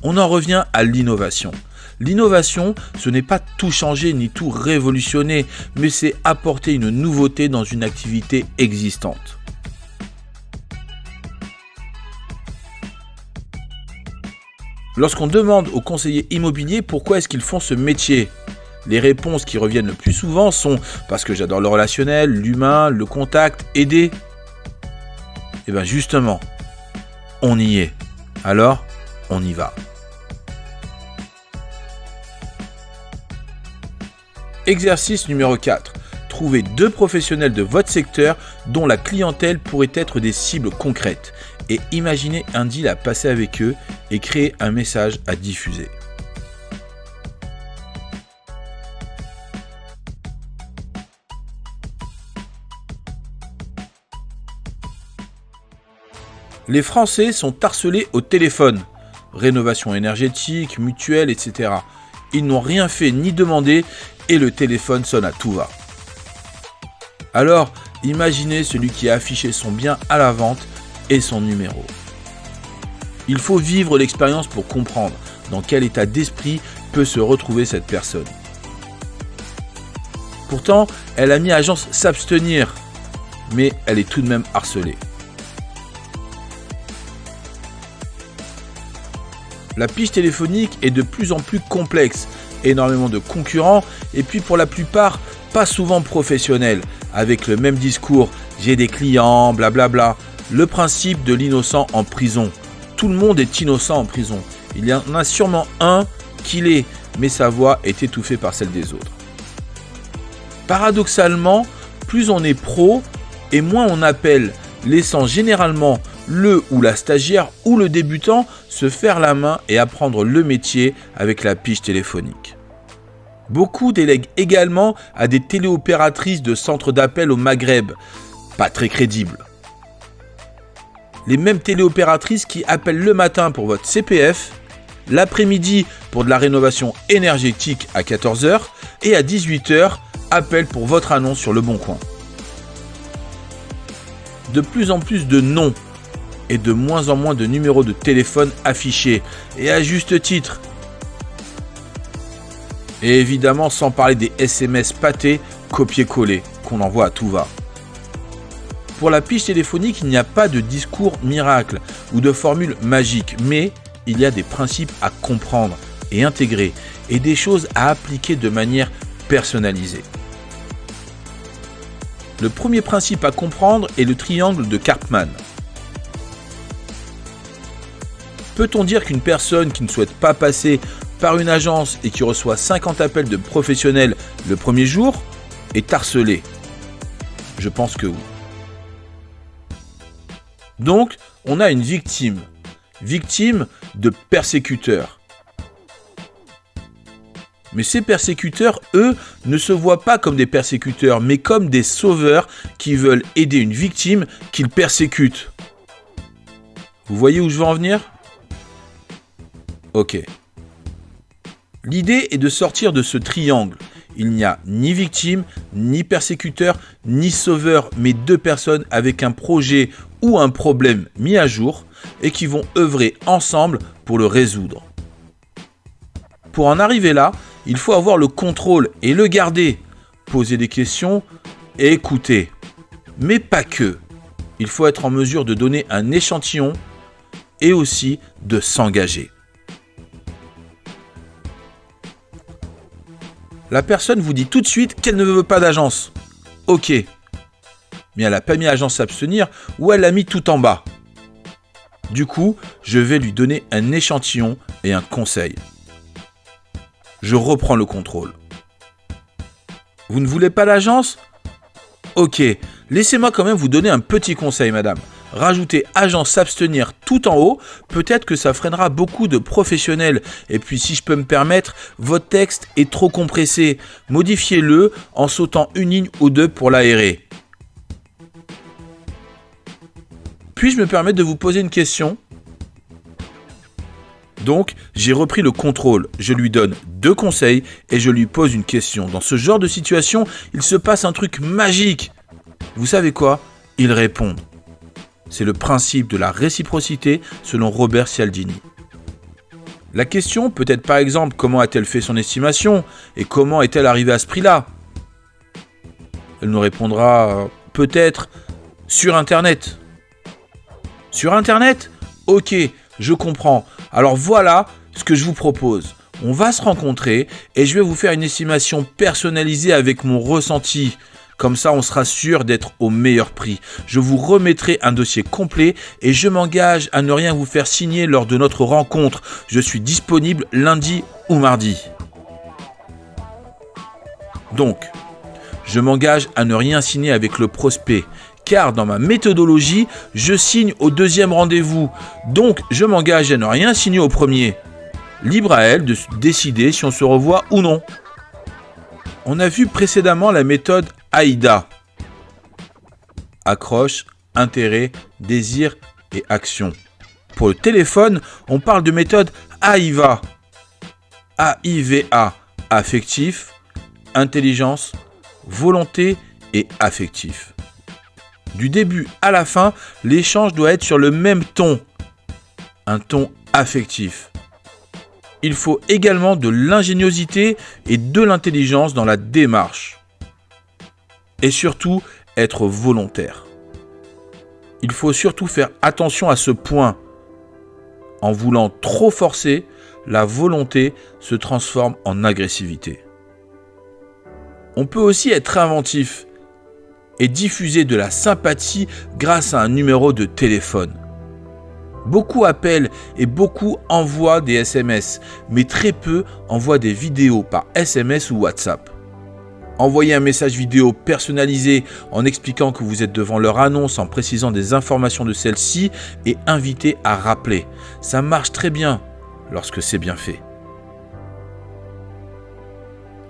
On en revient à l'innovation. L'innovation, ce n'est pas tout changer ni tout révolutionner, mais c'est apporter une nouveauté dans une activité existante. Lorsqu'on demande aux conseillers immobiliers pourquoi est-ce qu'ils font ce métier, les réponses qui reviennent le plus souvent sont « parce que j'adore le relationnel, l'humain, le contact, aider ». Et bien justement, on y est. Alors, on y va. Exercice numéro 4. Trouvez 2 professionnels de votre secteur dont la clientèle pourrait être des cibles concrètes et imaginez un deal à passer avec eux et créer un message à diffuser. Les Français sont harcelés au téléphone. Rénovation énergétique, mutuelle, etc. Ils n'ont rien fait ni demandé et le téléphone sonne à tout va. Alors, imaginez celui qui a affiché son bien à la vente et son numéro. Il faut vivre l'expérience pour comprendre dans quel état d'esprit peut se retrouver cette personne. Pourtant, elle a mis agence s'abstenir, mais elle est tout de même harcelée. La pige téléphonique est de plus en plus complexe, énormément de concurrents et puis pour la plupart pas souvent professionnels, avec le même discours « j'ai des clients, blablabla ». Le principe de l'innocent en prison. Tout le monde est innocent en prison. Il y en a sûrement un qui l'est, mais sa voix est étouffée par celle des autres. Paradoxalement, plus on est pro et moins on appelle, laissant généralement le ou la stagiaire ou le débutant se faire la main et apprendre le métier avec la pige téléphonique. Beaucoup délèguent également à des téléopératrices de centres d'appel au Maghreb, pas très crédibles. Les mêmes téléopératrices qui appellent le matin pour votre CPF, l'après-midi pour de la rénovation énergétique à 14h et à 18h appellent pour votre annonce sur Le Bon Coin. De plus en plus de noms et de moins en moins de numéros de téléphone affichés, et à juste titre. Et évidemment sans parler des SMS pâtés copier-coller qu'on envoie à tout va. Pour la pige téléphonique, il n'y a pas de discours miracle ou de formule magique, mais il y a des principes à comprendre et intégrer et des choses à appliquer de manière personnalisée. Le premier principe à comprendre est le triangle de Karpman. Peut-on dire qu'une personne qui ne souhaite pas passer par une agence et qui reçoit 50 appels de professionnels le premier jour est harcelée? Je pense que oui. Donc, on a une victime de persécuteurs. Mais ces persécuteurs, eux, ne se voient pas comme des persécuteurs, mais comme des sauveurs qui veulent aider une victime qu'ils persécutent. Vous voyez où je veux en venir ? Ok, L'idée est de sortir de ce triangle. Il n'y a ni victime, ni persécuteur, ni sauveur, mais deux personnes avec un projet ou un problème mis à jour et qui vont œuvrer ensemble pour le résoudre. Pour en arriver là, il faut avoir le contrôle et le garder, poser des questions et écouter. Mais pas que. Il faut être en mesure de donner un échantillon et aussi de s'engager. La personne vous dit tout de suite qu'elle ne veut pas d'agence. Ok. Mais elle n'a pas mis agence à abstenir ou elle l'a mis tout en bas. Du coup, je vais lui donner un échantillon et un conseil. Je reprends le contrôle. Vous ne voulez pas l'agence ? Ok, laissez-moi quand même vous donner un petit conseil, madame. Rajoutez agence s'abstenir tout en haut, peut-être que ça freinera beaucoup de professionnels. Et puis si je peux me permettre, votre texte est trop compressé. Modifiez-le en sautant une ligne ou deux pour l'aérer. Puis-je me permettre de vous poser une question ? Donc, j'ai repris le contrôle, je lui donne 2 conseils et je lui pose une question. Dans ce genre de situation, il se passe un truc magique. Vous savez quoi ? Il répond. C'est le principe de la réciprocité selon Robert Cialdini. La question peut être par exemple comment a-t-elle fait son estimation et comment est-elle arrivée à ce prix-là ? Elle nous répondra peut-être sur Internet. Sur Internet ? Ok, je comprends. Alors voilà ce que je vous propose. On va se rencontrer et je vais vous faire une estimation personnalisée avec mon ressenti. Comme ça, on sera sûr d'être au meilleur prix. Je vous remettrai un dossier complet et je m'engage à ne rien vous faire signer lors de notre rencontre. Je suis disponible lundi ou mardi. Donc, je m'engage à ne rien signer avec le prospect. Car dans ma méthodologie, je signe au 2e rendez-vous. Donc, je m'engage à ne rien signer au premier. Libre à elle de décider si on se revoit ou non. On a vu précédemment la méthode AIDA. Accroche, intérêt, désir et action. Pour le téléphone, on parle de méthode AIVA. AIVA. Affectif, intelligence, volonté et affectif. Du début à la fin, l'échange doit être sur le même ton. Un ton affectif. Il faut également de l'ingéniosité et de l'intelligence dans la démarche. Et surtout, être volontaire. Il faut surtout faire attention à ce point. En voulant trop forcer, la volonté se transforme en agressivité. On peut aussi être inventif et diffuser de la sympathie grâce à un numéro de téléphone. Beaucoup appellent et beaucoup envoient des SMS, mais très peu envoient des vidéos par SMS ou WhatsApp. Envoyer un message vidéo personnalisé en expliquant que vous êtes devant leur annonce en précisant des informations de celle-ci et inviter à rappeler. Ça marche très bien lorsque c'est bien fait.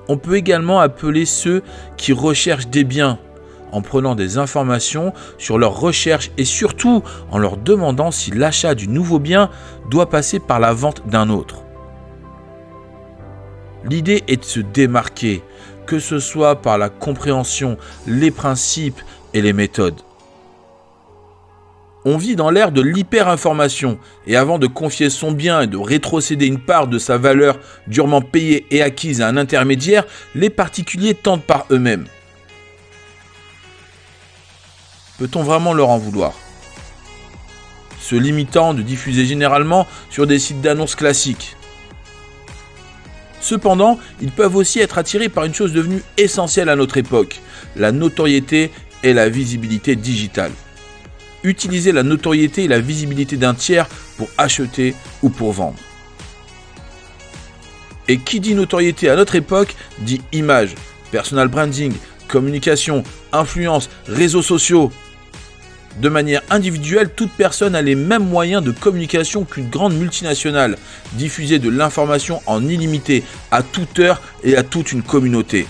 On peut également appeler ceux qui recherchent des biens en prenant des informations sur leurs recherches et surtout en leur demandant si l'achat du nouveau bien doit passer par la vente d'un autre. L'idée est de se démarquer, que ce soit par la compréhension, les principes et les méthodes. On vit dans l'ère de l'hyper-information et avant de confier son bien et de rétrocéder une part de sa valeur durement payée et acquise à un intermédiaire, les particuliers tentent par eux-mêmes. Peut-on vraiment leur en vouloir ? Se limitant de diffuser généralement sur des sites d'annonces classiques. Cependant, ils peuvent aussi être attirés par une chose devenue essentielle à notre époque, la notoriété et la visibilité digitale. Utiliser la notoriété et la visibilité d'un tiers pour acheter ou pour vendre. Et qui dit notoriété à notre époque dit image, personal branding, communication, influence, réseaux sociaux. De manière individuelle, toute personne a les mêmes moyens de communication qu'une grande multinationale, diffuser de l'information en illimité, à toute heure et à toute une communauté.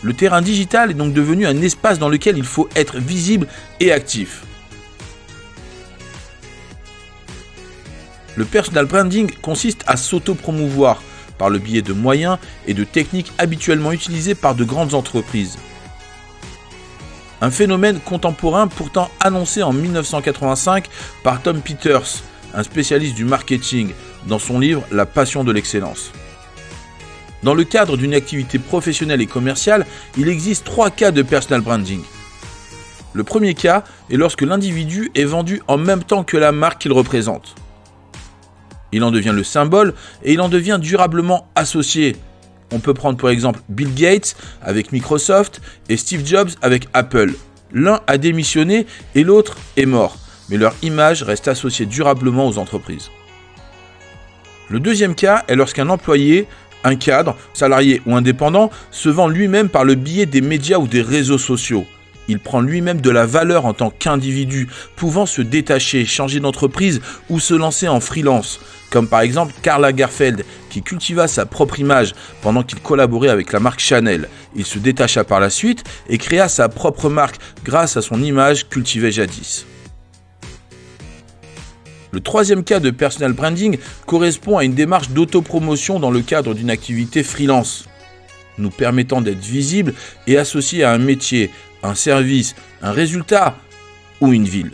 Le terrain digital est donc devenu un espace dans lequel il faut être visible et actif. Le personal branding consiste à s'auto-promouvoir, par le biais de moyens et de techniques habituellement utilisées par de grandes entreprises. Un phénomène contemporain pourtant annoncé en 1985 par Tom Peters, un spécialiste du marketing, dans son livre « La passion de l'excellence ». Dans le cadre d'une activité professionnelle et commerciale, il existe 3 cas de personal branding. Le premier cas est lorsque l'individu est vendu en même temps que la marque qu'il représente. Il en devient le symbole et il en devient durablement associé. On peut prendre pour exemple Bill Gates avec Microsoft et Steve Jobs avec Apple. L'un a démissionné et l'autre est mort, mais leur image reste associée durablement aux entreprises. Le deuxième cas est lorsqu'un employé, un cadre, salarié ou indépendant, se vend lui-même par le biais des médias ou des réseaux sociaux. Il prend lui-même de la valeur en tant qu'individu, pouvant se détacher, changer d'entreprise ou se lancer en freelance, comme par exemple Karl Lagerfeld, qui cultiva sa propre image pendant qu'il collaborait avec la marque Chanel. Il se détacha par la suite et créa sa propre marque grâce à son image cultivée jadis. Le troisième cas de personal branding correspond à une démarche d'autopromotion dans le cadre d'une activité freelance, nous permettant d'être visibles et associés à un métier, un service, un résultat ou une ville.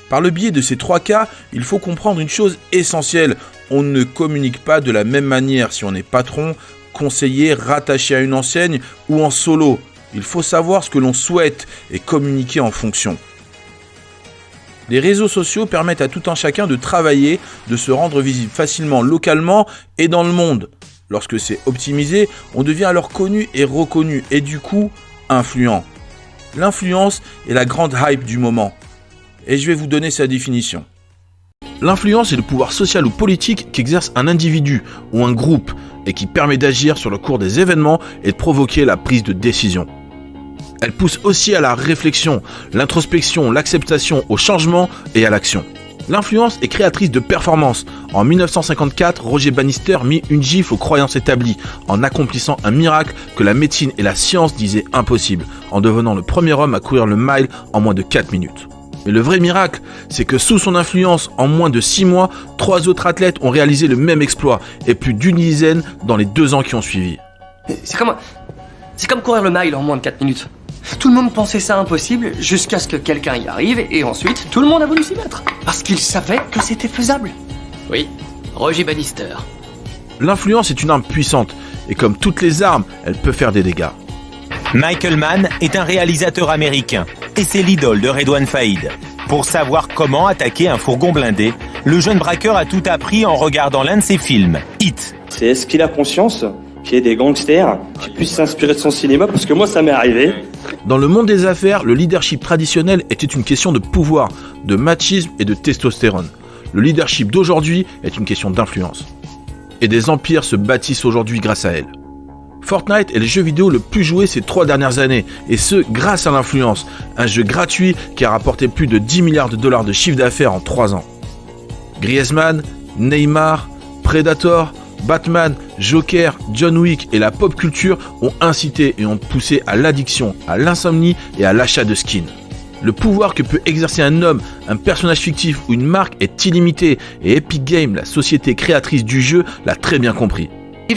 Par le biais de ces 3 cas, il faut comprendre une chose essentielle. On ne communique pas de la même manière si on est patron, conseiller, rattaché à une enseigne ou en solo. Il faut savoir ce que l'on souhaite et communiquer en fonction. Les réseaux sociaux permettent à tout un chacun de travailler, de se rendre visible facilement localement et dans le monde. Lorsque c'est optimisé, on devient alors connu et reconnu et du coup, influent. L'influence est la grande hype du moment. Et je vais vous donner sa définition. L'influence est le pouvoir social ou politique qu'exerce un individu ou un groupe et qui permet d'agir sur le cours des événements et de provoquer la prise de décision. Elle pousse aussi à la réflexion, l'introspection, l'acceptation, au changement et à l'action. L'influence est créatrice de performance. En 1954, Roger Bannister mit une gifle aux croyances établies en accomplissant un miracle que la médecine et la science disaient impossible, en devenant le premier homme à courir le mile en moins de 4 minutes. Mais le vrai miracle, c'est que sous son influence, en moins de 6 mois, 3 autres athlètes ont réalisé le même exploit et plus d'une dizaine dans les 2 ans qui ont suivi. C'est comme courir le mile en moins de 4 minutes. Tout le monde pensait ça impossible jusqu'à ce que quelqu'un y arrive et ensuite tout le monde a voulu s'y mettre. Parce qu'il savait que c'était faisable. Oui, Roger Bannister. L'influence est une arme puissante et comme toutes les armes, elle peut faire des dégâts. Michael Mann est un réalisateur américain et c'est l'idole de Redouane Faïd. Pour savoir comment attaquer un fourgon blindé, le jeune braqueur a tout appris en regardant l'un de ses films, Hit. C'est est-ce qu'il a conscience qu'il y ait des gangsters qui puissent s'inspirer de son cinéma, parce que moi ça m'est arrivé. Dans le monde des affaires, le leadership traditionnel était une question de pouvoir, de machisme et de testostérone. Le leadership d'aujourd'hui est une question d'influence. Et des empires se bâtissent aujourd'hui grâce à elle. Fortnite est le jeu vidéo le plus joué ces 3 dernières années, et ce, grâce à l'influence, un jeu gratuit qui a rapporté plus de 10 milliards de dollars de chiffre d'affaires en 3 ans. Griezmann, Neymar, Predator, Batman, Joker, John Wick et la pop culture ont incité et ont poussé à l'addiction, à l'insomnie et à l'achat de skins. Le pouvoir que peut exercer un homme, un personnage fictif ou une marque est illimité et Epic Games, la société créatrice du jeu, l'a très bien compris.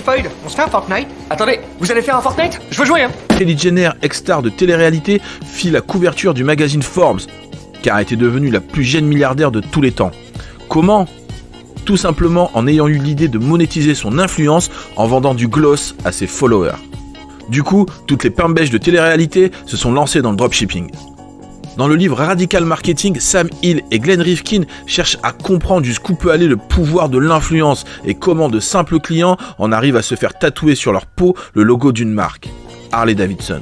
Foyle, on se fait un Fortnite? Attendez, vous allez faire un Fortnite? Je veux jouer, hein. Kylie Jenner, ex-star de télé-réalité, fit la couverture du magazine Forbes, car elle était devenue la plus jeune milliardaire de tous les temps. Comment ? Tout simplement en ayant eu l'idée de monétiser son influence en vendant du gloss à ses followers. Du coup, toutes les pimbèches de télé-réalité se sont lancées dans le dropshipping. Dans le livre Radical Marketing, Sam Hill et Glenn Rifkin cherchent à comprendre jusqu'où peut aller le pouvoir de l'influence et comment de simples clients en arrivent à se faire tatouer sur leur peau le logo d'une marque, Harley Davidson.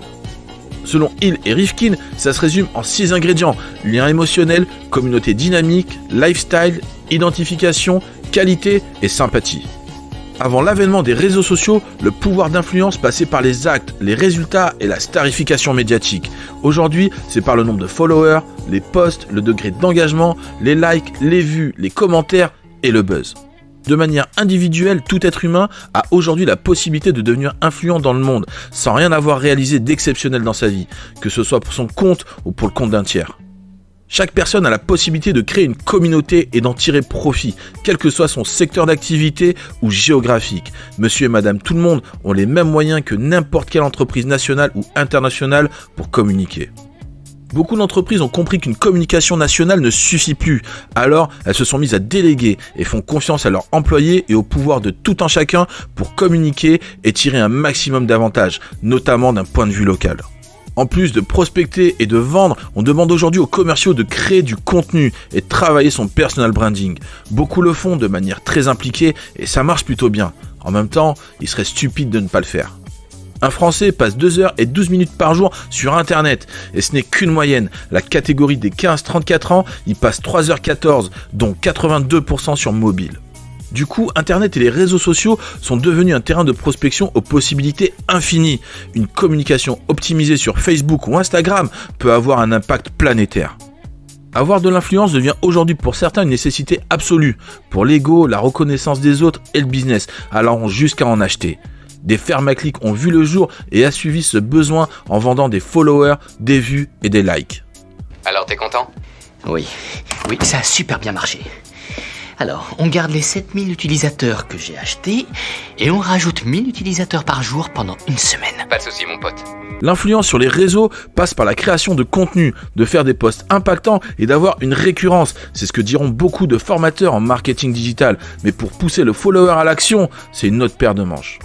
Selon Hill et Rifkin, ça se résume en 6 ingrédients: lien émotionnel, communauté dynamique, lifestyle, identification, qualité et sympathie. Avant l'avènement des réseaux sociaux, le pouvoir d'influence passait par les actes, les résultats et la starification médiatique. Aujourd'hui, c'est par le nombre de followers, les posts, le degré d'engagement, les likes, les vues, les commentaires et le buzz. De manière individuelle, tout être humain a aujourd'hui la possibilité de devenir influent dans le monde, sans rien avoir réalisé d'exceptionnel dans sa vie, que ce soit pour son compte ou pour le compte d'un tiers. Chaque personne a la possibilité de créer une communauté et d'en tirer profit, quel que soit son secteur d'activité ou géographique. Monsieur et madame tout le monde ont les mêmes moyens que n'importe quelle entreprise nationale ou internationale pour communiquer. Beaucoup d'entreprises ont compris qu'une communication nationale ne suffit plus, alors elles se sont mises à déléguer et font confiance à leurs employés et au pouvoir de tout un chacun pour communiquer et tirer un maximum d'avantages, notamment d'un point de vue local. En plus de prospecter et de vendre, on demande aujourd'hui aux commerciaux de créer du contenu et de travailler son personal branding. Beaucoup le font de manière très impliquée et ça marche plutôt bien. En même temps, il serait stupide de ne pas le faire. Un Français passe 2 heures et 12 minutes par jour sur Internet et ce n'est qu'une moyenne. La catégorie des 15-34 ans, il passe 3h14, dont 82% sur mobile. Du coup, Internet et les réseaux sociaux sont devenus un terrain de prospection aux possibilités infinies. Une communication optimisée sur Facebook ou Instagram peut avoir un impact planétaire. Avoir de l'influence devient aujourd'hui pour certains une nécessité absolue, pour l'ego, la reconnaissance des autres et le business, allant jusqu'à en acheter. Des fermes à clics ont vu le jour et assuivi ce besoin en vendant des followers, des vues et des likes. Alors, t'es content ? Oui, ça a super bien marché. Alors, on garde les 7000 utilisateurs que j'ai achetés et on rajoute 1000 utilisateurs par jour pendant une semaine. Pas de soucis, mon pote. L'influence sur les réseaux passe par la création de contenu, de faire des posts impactants et d'avoir une récurrence. C'est ce que diront beaucoup de formateurs en marketing digital. Mais pour pousser le follower à l'action, c'est une autre paire de manches.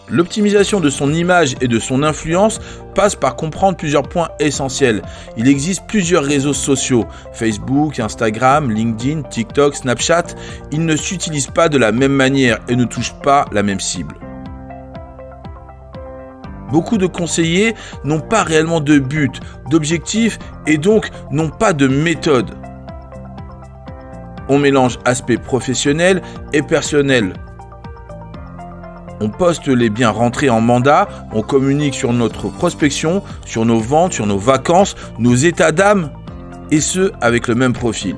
L'optimisation de son image et de son influence passe par comprendre plusieurs points essentiels. Il existe plusieurs réseaux sociaux, Facebook, Instagram, LinkedIn, TikTok, Snapchat. Ils ne s'utilisent pas de la même manière et ne touchent pas la même cible. Beaucoup de conseillers n'ont pas réellement de but, d'objectif et donc n'ont pas de méthode. On mélange aspect professionnel et personnel. On poste les biens rentrés en mandat, on communique sur notre prospection, sur nos ventes, sur nos vacances, nos états d'âme, et ce, avec le même profil.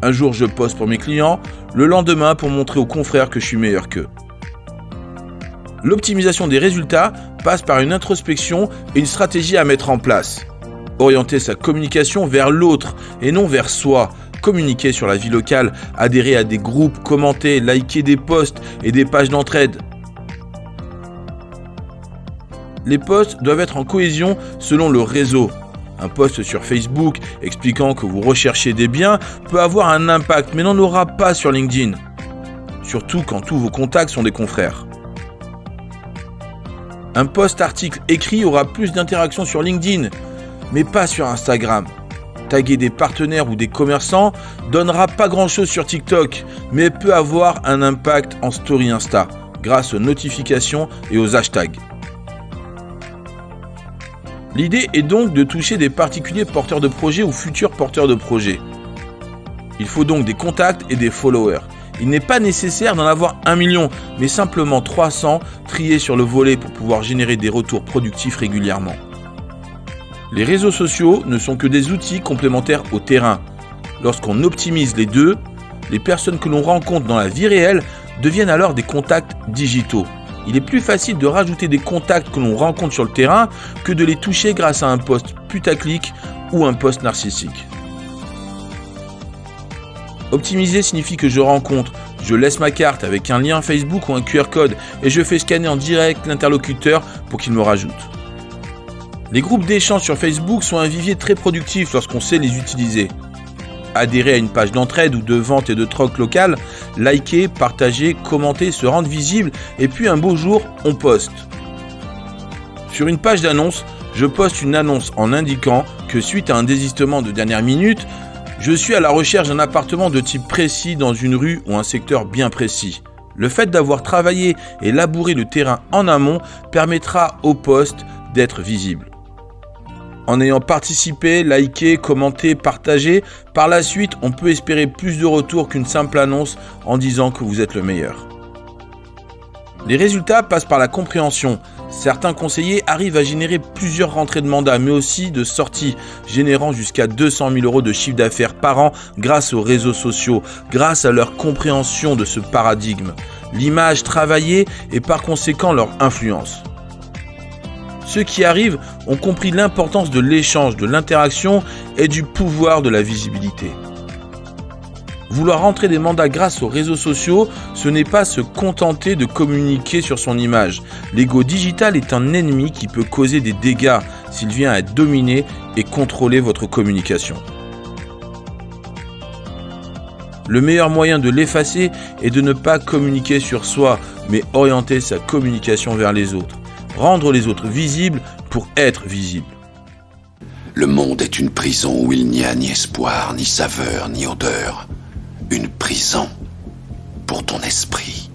Un jour, je poste pour mes clients, le lendemain pour montrer aux confrères que je suis meilleur qu'eux. L'optimisation des résultats passe par une introspection et une stratégie à mettre en place. Orienter sa communication vers l'autre et non vers soi. Communiquer sur la vie locale, adhérer à des groupes, commenter, liker des posts et des pages d'entraide. Les posts doivent être en cohésion selon le réseau. Un post sur Facebook expliquant que vous recherchez des biens peut avoir un impact, mais n'en aura pas sur LinkedIn. Surtout quand tous vos contacts sont des confrères. Un post article écrit aura plus d'interactions sur LinkedIn, mais pas sur Instagram. Taguer des partenaires ou des commerçants donnera pas grand chose sur TikTok, mais peut avoir un impact en story Insta, grâce aux notifications et aux hashtags. L'idée est donc de toucher des particuliers porteurs de projets ou futurs porteurs de projets. Il faut donc des contacts et des followers. Il n'est pas nécessaire d'en avoir 1 million, mais simplement 300 triés sur le volet pour pouvoir générer des retours productifs régulièrement. Les réseaux sociaux ne sont que des outils complémentaires au terrain. Lorsqu'on optimise les deux, les personnes que l'on rencontre dans la vie réelle deviennent alors des contacts digitaux. Il est plus facile de rajouter des contacts que l'on rencontre sur le terrain que de les toucher grâce à un post putaclic ou un post narcissique. Optimiser signifie que je rencontre, je laisse ma carte avec un lien Facebook ou un QR code et je fais scanner en direct l'interlocuteur pour qu'il me rajoute. Les groupes d'échange sur Facebook sont un vivier très productif lorsqu'on sait les utiliser. Adhérer à une page d'entraide ou de vente et de troc locale, liker, partager, commenter, se rendre visible et puis un beau jour, on poste. Sur une page d'annonce, je poste une annonce en indiquant que suite à un désistement de dernière minute, je suis à la recherche d'un appartement de type précis dans une rue ou un secteur bien précis. Le fait d'avoir travaillé et labouré le terrain en amont permettra au poste d'être visible. En ayant participé, liké, commenté, partagé, par la suite, on peut espérer plus de retours qu'une simple annonce en disant que vous êtes le meilleur. Les résultats passent par la compréhension. Certains conseillers arrivent à générer plusieurs rentrées de mandat, mais aussi de sorties, générant jusqu'à 200 000 € de chiffre d'affaires par an grâce aux réseaux sociaux, grâce à leur compréhension de ce paradigme, l'image travaillée et par conséquent leur influence. Ceux qui arrivent ont compris l'importance de l'échange, de l'interaction et du pouvoir de la visibilité. Vouloir rentrer des mandats grâce aux réseaux sociaux, ce n'est pas se contenter de communiquer sur son image. L'ego digital est un ennemi qui peut causer des dégâts s'il vient à dominer et contrôler votre communication. Le meilleur moyen de l'effacer est de ne pas communiquer sur soi, mais orienter sa communication vers les autres. Rendre les autres visibles pour être visible. Le monde est une prison où il n'y a ni espoir, ni saveur, ni odeur. Une prison pour ton esprit.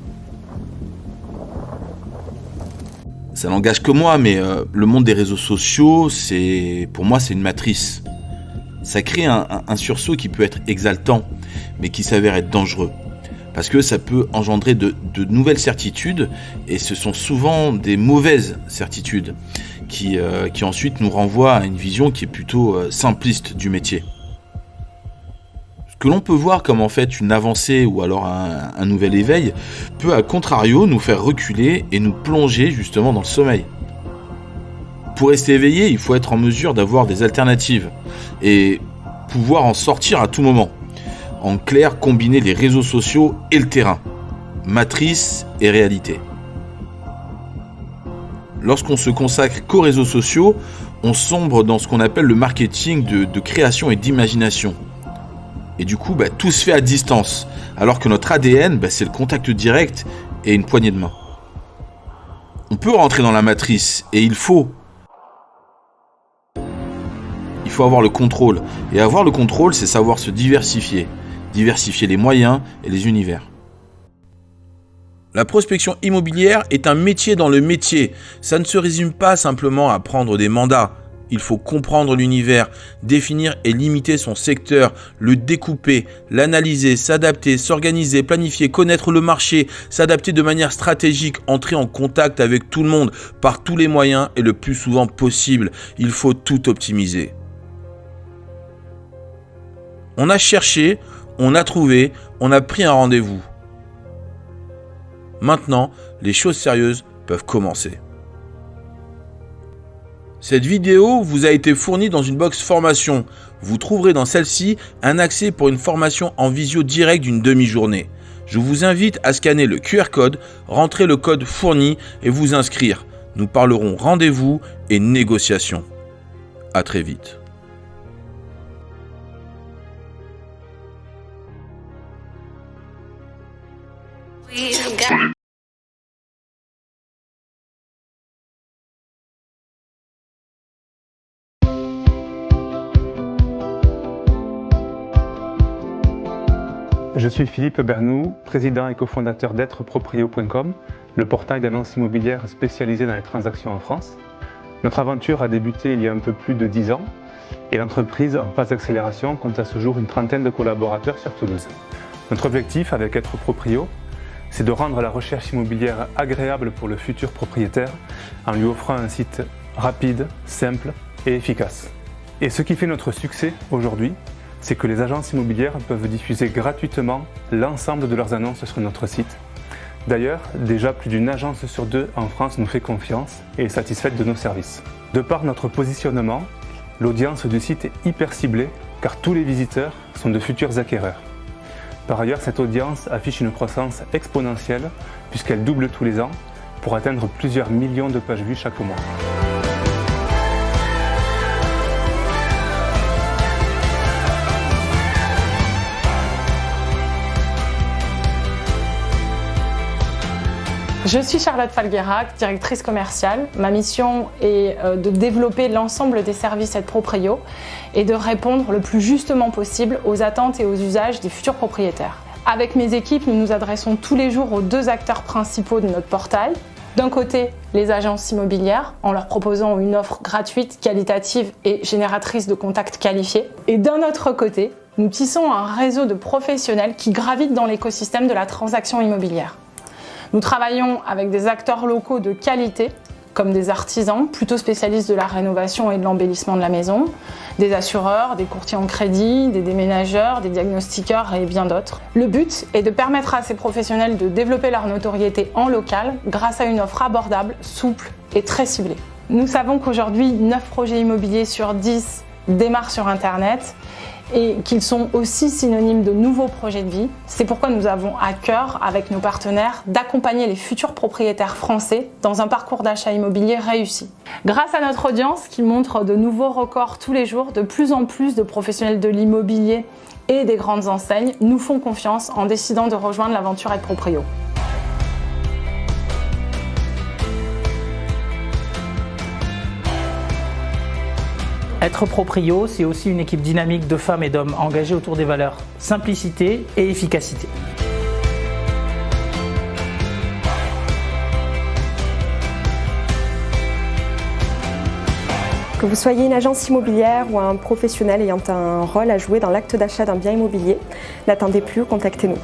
Ça n'engage que moi, mais le monde des réseaux sociaux, pour moi, c'est une matrice. Ça crée un sursaut qui peut être exaltant, mais qui s'avère être dangereux. Parce que ça peut engendrer de nouvelles certitudes, et ce sont souvent des mauvaises certitudes qui ensuite nous renvoient à une vision qui est plutôt simpliste du métier. Ce que l'on peut voir comme en fait une avancée ou alors un nouvel éveil peut à contrario nous faire reculer et nous plonger justement dans le sommeil. Pour rester éveillé, il faut être en mesure d'avoir des alternatives et pouvoir en sortir à tout moment. En clair, combiner les réseaux sociaux et le terrain, matrice et réalité. Lorsqu'on se consacre qu'aux réseaux sociaux, on sombre dans ce qu'on appelle le marketing de création et d'imagination. Et du coup, tout se fait à distance, alors que notre ADN, c'est le contact direct et une poignée de main. On peut rentrer dans la matrice, et il faut avoir le contrôle. Et avoir le contrôle, c'est savoir se diversifier. Diversifier les moyens et les univers. La prospection immobilière est un métier dans le métier. Ça ne se résume pas simplement à prendre des mandats. Il faut comprendre l'univers, définir et limiter son secteur, le découper, l'analyser, s'adapter, s'organiser, planifier, connaître le marché, s'adapter de manière stratégique, entrer en contact avec tout le monde par tous les moyens et le plus souvent possible. Il faut tout optimiser. On a cherché, on a trouvé, on a pris un rendez-vous. Maintenant, les choses sérieuses peuvent commencer. Cette vidéo vous a été fournie dans une box formation. Vous trouverez dans celle-ci un accès pour une formation en visio direct d'une demi-journée. Je vous invite à scanner le QR code, rentrer le code fourni et vous inscrire. Nous parlerons rendez-vous et négociation. À très vite. Je suis Philippe Bernoux, président et cofondateur d'êtreproprio.com, le portail d'annonces immobilières spécialisé dans les transactions en France. Notre aventure a débuté il y a un peu plus de 10 ans et l'entreprise en phase d'accélération compte à ce jour une trentaine de collaborateurs sur Toulouse. Notre objectif avec Être Proprio, c'est de rendre la recherche immobilière agréable pour le futur propriétaire en lui offrant un site rapide, simple et efficace. Et ce qui fait notre succès aujourd'hui, c'est que les agences immobilières peuvent diffuser gratuitement l'ensemble de leurs annonces sur notre site. D'ailleurs, déjà plus d'une agence sur 2 en France nous fait confiance et est satisfaite de nos services. De par notre positionnement, l'audience du site est hyper ciblée car tous les visiteurs sont de futurs acquéreurs. Par ailleurs, cette audience affiche une croissance exponentielle puisqu'elle double tous les ans pour atteindre plusieurs millions de pages vues chaque mois. Je suis Charlotte Falguerac, directrice commerciale. Ma mission est de développer l'ensemble des services Être Proprio et de répondre le plus justement possible aux attentes et aux usages des futurs propriétaires. Avec mes équipes, nous nous adressons tous les jours aux 2 acteurs principaux de notre portail. D'un côté, les agences immobilières, en leur proposant une offre gratuite, qualitative et génératrice de contacts qualifiés. Et d'un autre côté, nous tissons un réseau de professionnels qui gravitent dans l'écosystème de la transaction immobilière. Nous travaillons avec des acteurs locaux de qualité, comme des artisans, plutôt spécialistes de la rénovation et de l'embellissement de la maison, des assureurs, des courtiers en crédit, des déménageurs, des diagnostiqueurs et bien d'autres. Le but est de permettre à ces professionnels de développer leur notoriété en local grâce à une offre abordable, souple et très ciblée. Nous savons qu'aujourd'hui, 9 projets immobiliers sur 10 démarrent sur Internet et qu'ils sont aussi synonymes de nouveaux projets de vie. C'est pourquoi nous avons à cœur, avec nos partenaires, d'accompagner les futurs propriétaires français dans un parcours d'achat immobilier réussi. Grâce à notre audience qui montre de nouveaux records tous les jours, de plus en plus de professionnels de l'immobilier et des grandes enseignes nous font confiance en décidant de rejoindre l'aventure Être Proprio. Être Proprio, c'est aussi une équipe dynamique de femmes et d'hommes engagés autour des valeurs simplicité et efficacité. Que vous soyez une agence immobilière ou un professionnel ayant un rôle à jouer dans l'acte d'achat d'un bien immobilier, n'attendez plus, contactez-nous.